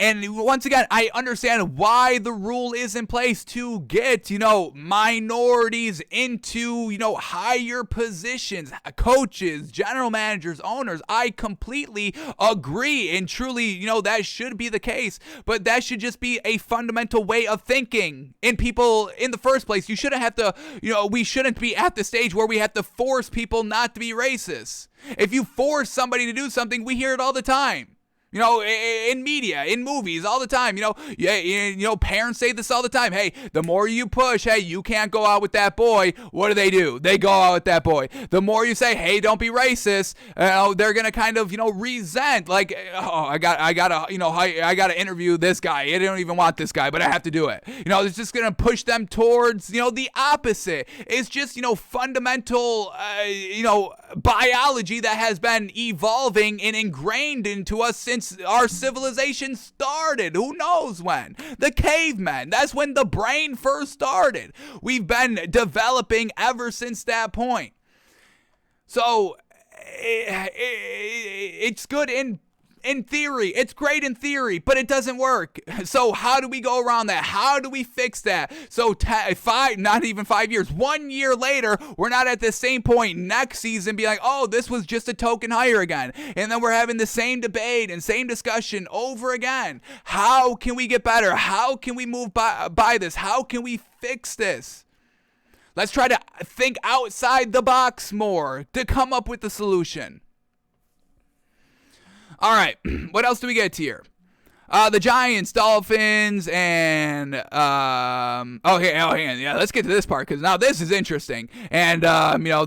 And once again, I understand why the rule is in place to get, minorities into, higher positions, coaches, general managers, owners. I completely agree. And truly, that should be the case. But that should just be a fundamental way of thinking in people in the first place. You shouldn't have to, we shouldn't be at the stage where we have to force people not to be racist. If you force somebody to do something, we hear it all the time. In media, in movies, all the time. Parents say this all the time. Hey, the more you push, hey, you can't go out with that boy. What do? They go out with that boy. The more you say, hey, don't be racist, they're gonna kind of, resent. Like, oh, I gotta interview this guy. I don't even want this guy, but I have to do it. It's just gonna push them towards, the opposite. It's just, fundamental, biology that has been evolving and ingrained into us since our civilization started. Who knows when? The cavemen. That's when the brain first started. We've been developing ever since that point. So it's good in in theory. It's great in theory, but it doesn't work. So how do we go around that? How do we fix that? So not even 5 years, 1 year later, we're not at the same point next season be like, oh, this was just a token hire again. And then we're having the same debate and same discussion over again. How can we get better? How can we move by this? How can we fix this? Let's try to think outside the box more to come up with the solution. All right, what else do we get here? The Giants, Dolphins, and hang on. Yeah, let's get to this part because now this is interesting, and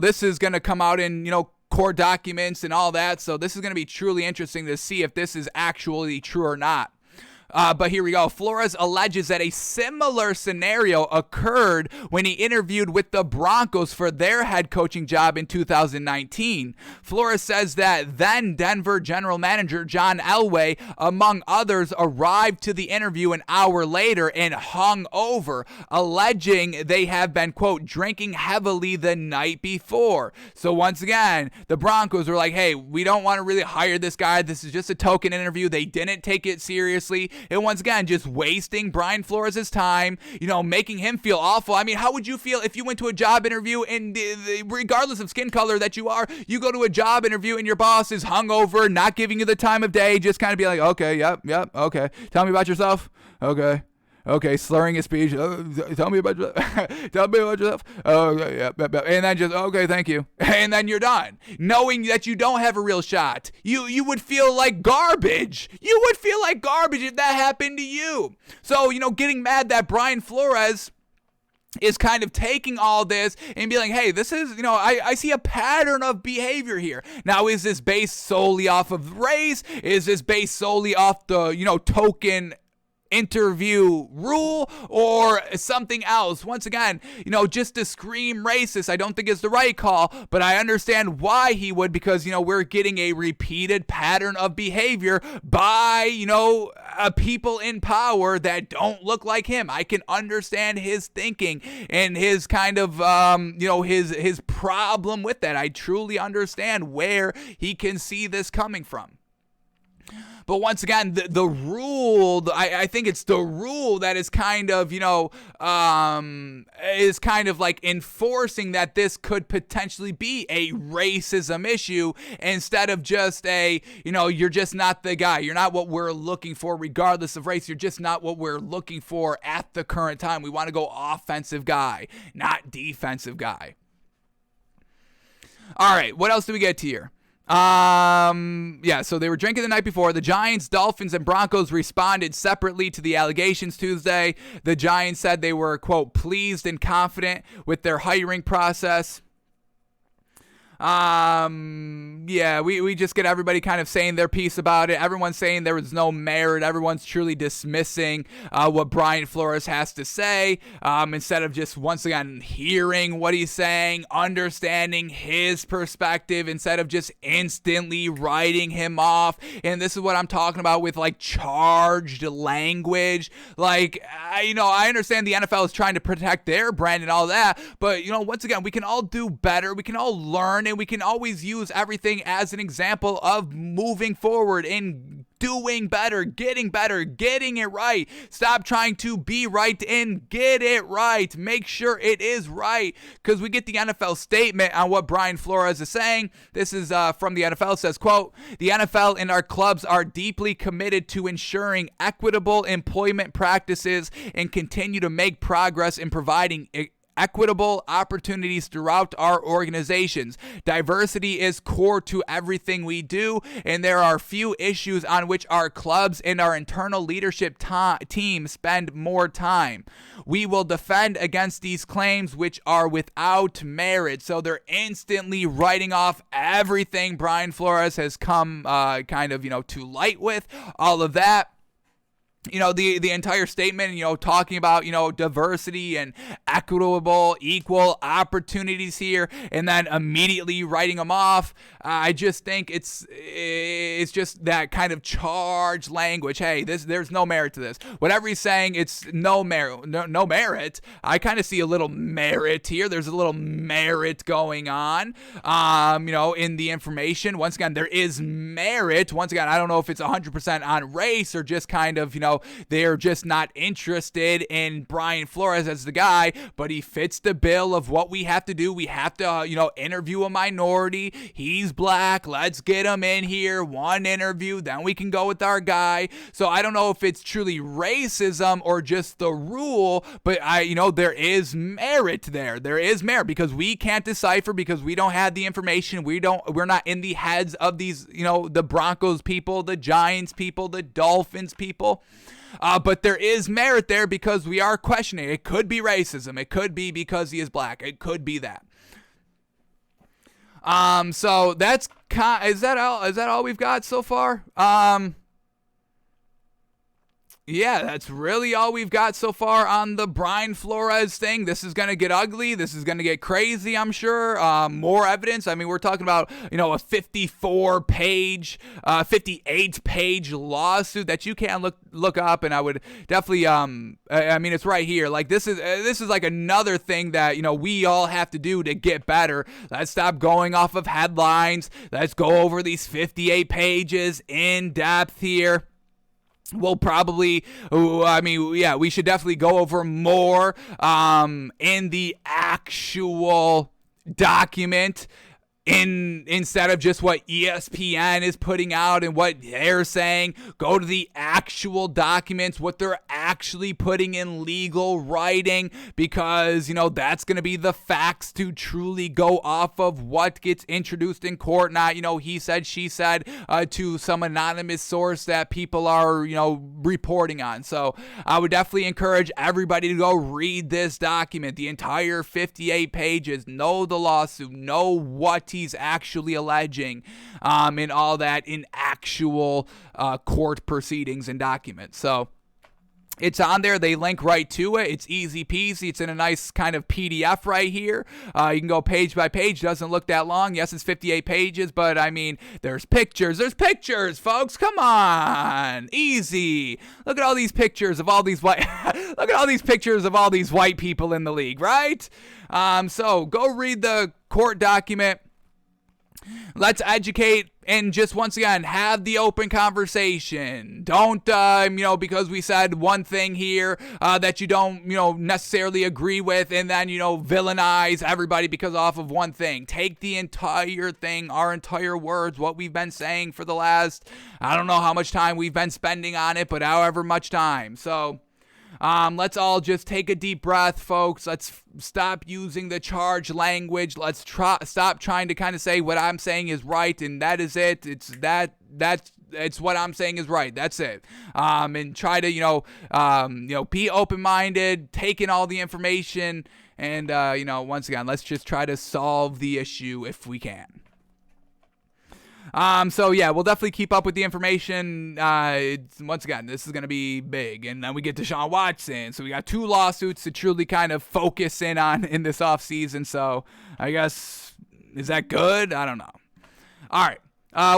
this is gonna come out in court documents and all that. So this is gonna be truly interesting to see if this is actually true or not. But here we go. Flores alleges that a similar scenario occurred when he interviewed with the Broncos for their head coaching job in 2019. Flores says that then Denver general manager John Elway, among others, arrived to the interview an hour later and hung over, alleging they have been, quote, drinking heavily the night before. So once again, the Broncos were like, hey, we don't want to really hire this guy. This is just a token interview. They didn't take it seriously. And once again, just wasting Brian Flores' time, making him feel awful. I mean, how would you feel if you went to a job interview and regardless of skin color that you go to a job interview and your boss is hungover, not giving you the time of day, just kind of be like, okay, yep, okay. Tell me about yourself. Okay, slurring his speech. Tell me about yourself. Okay, yeah, and then just, okay, thank you. And then you're done. Knowing that you don't have a real shot. You would feel like garbage. You would feel like garbage if that happened to you. So, getting mad that Brian Flores is kind of taking all this and being like, hey, this is, I see a pattern of behavior here. Now, is this based solely off of race? Is this based solely off the, token interview rule or something else? Once again, just to scream racist, I don't think is the right call, but I understand why he would, because we're getting a repeated pattern of behavior by people in power that don't look like him. I can understand his thinking and his kind of his problem with that. I truly understand where he can see this coming from. But once again, the rule, I think it's the rule that is kind of, is kind of like enforcing that this could potentially be a racism issue instead of just you're just not the guy. You're not what we're looking for regardless of race. You're just not what we're looking for at the current time. We want to go offensive guy, not defensive guy. All right, what else do we get here? So they were drinking the night before. The Giants, Dolphins, and Broncos responded separately to the allegations Tuesday. The Giants said they were, quote, pleased and confident with their hiring process. We just get everybody kind of saying their piece about it. Everyone's saying there was no merit. Everyone's truly dismissing what Brian Flores has to say, instead of just once again hearing what he's saying, understanding his perspective, instead of just instantly writing him off. And this is what I'm talking about with like charged language. Like, I understand the NFL is trying to protect their brand and all that, but once again, we can all do better. We can all learn. And we can always use everything as an example of moving forward and doing better, getting it right. Stop trying to be right and get it right. Make sure it is right, because we get the NFL statement on what Brian Flores is saying. This is from the NFL. It says, quote, the NFL and our clubs are deeply committed to ensuring equitable employment practices and continue to make progress in providing equitable opportunities throughout our organizations. Diversity is core to everything we do, and there are few issues on which our clubs and our internal leadership team spend more time. We will defend against these claims which are without merit. So they're instantly writing off everything Brian Flores has come to light with, all of that. the entire statement, talking about, diversity and equitable, equal opportunities here, and then immediately writing them off. I just think it's just that kind of charged language. Hey, there's no merit to this. Whatever he's saying, it's no merit. No merit. I kind of see a little merit here. There's a little merit going on, in the information. Once again, there is merit. Once again, I don't know if it's 100% on race or just kind of, they're just not interested in Brian Flores as the guy, but he fits the bill of what we have to do. We have to, interview a minority. He's black. Let's get him in here. One interview, then we can go with our guy. So I don't know if it's truly racism or just the rule, but there is merit there. There is merit because we can't decipher, because we don't have the information. We're not in the heads of these, the Broncos people, the Giants people, the Dolphins people. But there is merit there because we are questioning. It could be racism. It could be because he is black. It could be that. So that's is that all we've got so far? Yeah, that's really all we've got so far on the Brian Flores thing. This is going to get ugly. This is going to get crazy, I'm sure. More evidence. I mean, we're talking about, a 54-page, 58-page lawsuit that you can look up, and I would definitely, it's right here. Like, this is like another thing that, we all have to do to get better. Let's stop going off of headlines. Let's go over these 58 pages in depth here. We'll probably, we should definitely go over more in the actual document instead of just what ESPN is putting out and what they're saying. Go to the actual documents, what they're actually putting in legal writing, because, that's going to be the facts to truly go off of what gets introduced in court, not, he said, she said, to some anonymous source that people are, reporting on. So I would definitely encourage everybody to go read this document, the entire 58 pages, know the lawsuit, know what he's actually alleging, and all that in actual court proceedings and documents. So it's on there. They link right to it. It's easy peasy. It's in a nice kind of PDF right here. You can go page by page. Doesn't look that long. Yes, it's 58 pages, but there's pictures. There's pictures, folks. Come on, easy. Look at all these pictures of all these white. Look at all these pictures of all these white people in the league, right? So go read the court document. Let's educate and just once again have the open conversation. Don't because we said one thing here that you don't necessarily agree with, and then villainize everybody because off of one thing. Take the entire thing, our entire words, what we've been saying for the last, I don't know how much time we've been spending on it, but however much time. So let's all just take a deep breath, folks. Let's stop using the charged language. Let's stop trying to kind of say what I'm saying is right, and that is it. It's what I'm saying is right. That's it. And try to, be open-minded, take in all the information, and, once again, let's just try to solve the issue if we can. So yeah, we'll definitely keep up with the information. Once again, this is going to be big. And then we get Deshaun Watson. So we got 2 lawsuits to truly kind of focus in on in this offseason. So I guess, is that good? I don't know. All right.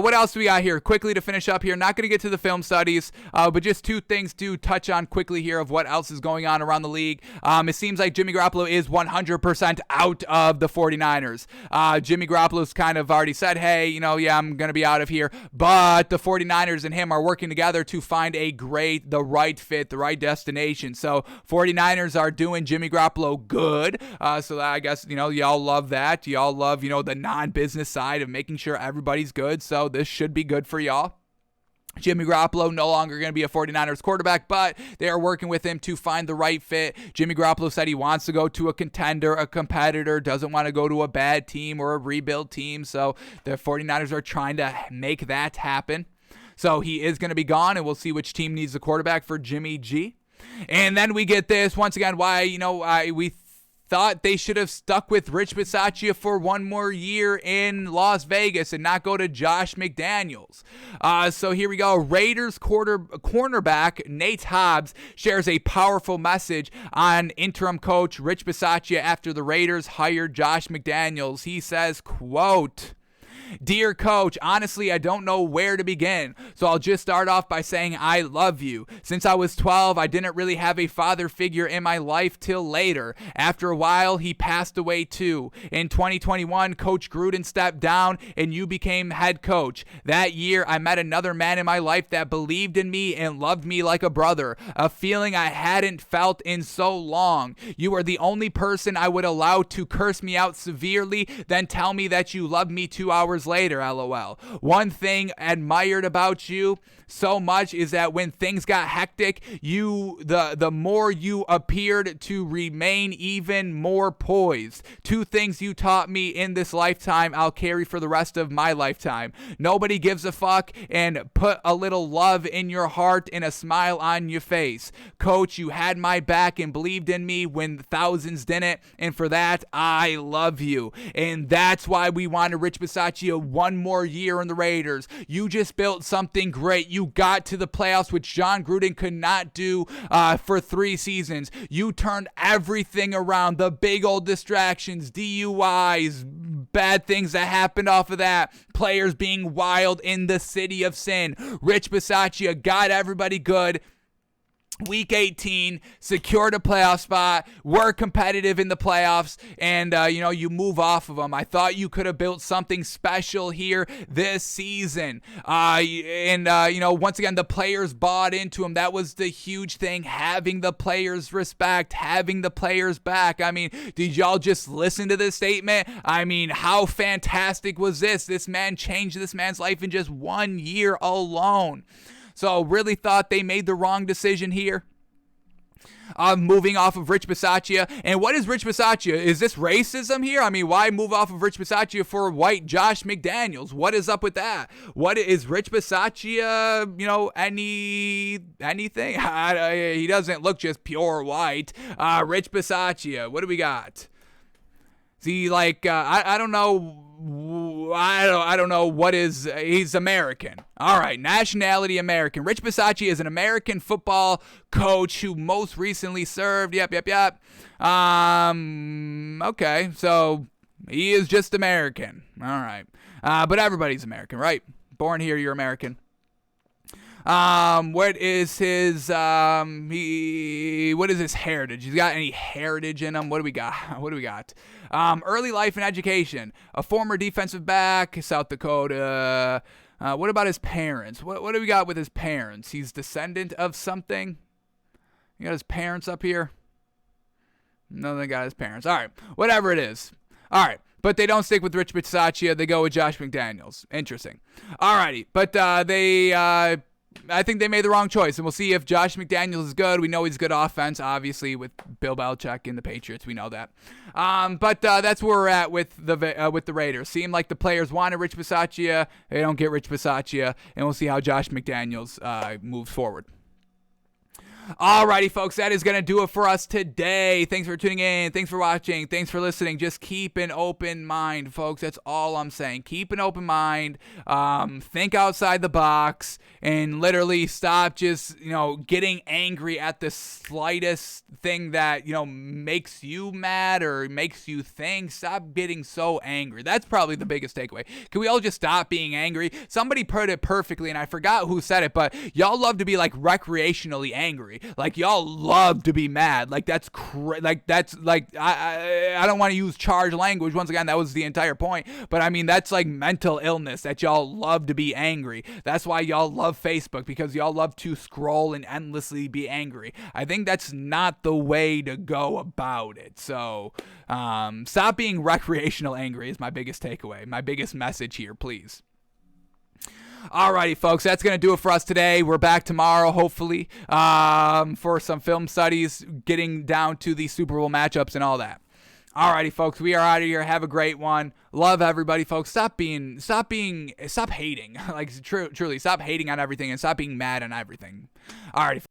What else do we got here? Quickly to finish up here, not going to get to the film studies, but just 2 things to touch on quickly here of what else is going on around the league. It seems like Jimmy Garoppolo is 100% out of the 49ers. Jimmy Garoppolo's kind of already said, hey, I'm going to be out of here, but the 49ers and him are working together to find the right fit, the right destination. So 49ers are doing Jimmy Garoppolo good. So I guess, y'all love that. Y'all love, the non-business side of making sure everybody's good. So this should be good for y'all. Jimmy Garoppolo no longer going to be a 49ers quarterback, but they are working with him to find the right fit. Jimmy Garoppolo said he wants to go to a contender, a competitor, doesn't want to go to a bad team or a rebuild team. So the 49ers are trying to make that happen. So he is going to be gone, and we'll see which team needs a quarterback for Jimmy G. And then we get this, once again, why, we thought they should have stuck with Rich Bisaccia for one more year in Las Vegas and not go to Josh McDaniels. So here we go. Raiders cornerback Nate Hobbs shares a powerful message on interim coach Rich Bisaccia after the Raiders hired Josh McDaniels. He says, quote, "Dear coach, honestly, I don't know where to begin, so I'll just start off by saying I love you. Since I was 12, I didn't really have a father figure in my life till later. After a while, he passed away too. In 2021, Coach Gruden stepped down and you became head coach. That year, I met another man in my life that believed in me and loved me like a brother, a feeling I hadn't felt in so long. You are the only person I would allow to curse me out severely, then tell me that you love me 2 hours later, LOL. One thing admired about you so much is that when things got hectic, the more you appeared to remain even more poised. Two things you taught me in this lifetime I'll carry for the rest of my lifetime. Nobody gives a fuck, and put a little love in your heart and a smile on your face. Coach, you had my back and believed in me when thousands didn't, and for that, I love you." And that's why we wanted Rich Bisaccia one more year in the Raiders. You just built something great. You got to the playoffs, which John Gruden could not do for 3 seasons. You turned everything around. The big old distractions, DUIs, bad things that happened off of that, players being wild in the city of sin. Rich Bisaccia got everybody good. Week 18, secured a playoff spot, were competitive in the playoffs, and, you move off of them. I thought you could have built something special here this season. Once again, the players bought into him. That was the huge thing, having the players' respect, having the players back. I mean, did y'all just listen to this statement? I mean, how fantastic was this? This man changed this man's life in just 1 year alone. So really thought they made the wrong decision here. Moving off of Rich Bisaccia. And what is Rich Bisaccia? Is this racism here? I mean, why move off of Rich Bisaccia for white Josh McDaniels? What is up with that? What is Rich Bisaccia, anything? He doesn't look just pure white. Rich Bisaccia, what do we got? See, I don't know. I don't know what is. He's American. All right, nationality American. Rich Bisaccia is an American football coach who most recently served. Yep. Okay, so he is just American. All right, but everybody's American, right? Born here, you're American. What is his what is his heritage? He's got any heritage in him? What do we got? Early life and education. A former defensive back, South Dakota. What about his parents? What do we got with his parents? He's descendant of something. You got his parents up here? No, they got his parents. All right, whatever it is. All right. But they don't stick with Rich Bisaccia. They go with Josh McDaniels. Interesting. All righty. But I think they made the wrong choice, and we'll see if Josh McDaniels is good. We know he's good offense, obviously, with Bill Belichick and the Patriots. We know that. But that's where we're at with the Raiders. Seemed like the players wanted Rich Bisaccia. They don't get Rich Bisaccia, and we'll see how Josh McDaniels moves forward. Alrighty, folks, that is going to do it for us today. Thanks for tuning in. Thanks for watching. Thanks for listening. Just keep an open mind, folks. That's all I'm saying. Keep an open mind. Think outside the box and literally stop just, getting angry at the slightest thing that, makes you mad or makes you think. Stop getting so angry. That's probably the biggest takeaway. Can we all just stop being angry? Somebody put it perfectly, and I forgot who said it, but y'all love to be recreationally angry. Like, y'all love to be mad. I don't want to use charged language. Once again, that was the entire point. But I mean, that's like mental illness, that y'all love to be angry. That's why y'all love Facebook, because y'all love to scroll and endlessly be angry. I think that's not the way to go about it. So, stop being recreational angry is my biggest takeaway. My biggest message here, please. Alrighty, folks, that's going to do it for us today. We're back tomorrow, hopefully, for some film studies, getting down to the Super Bowl matchups and all that. Alrighty, folks, we are out of here. Have a great one. Love everybody, folks. Stop hating. Truly, stop hating on everything and stop being mad on everything. Alrighty.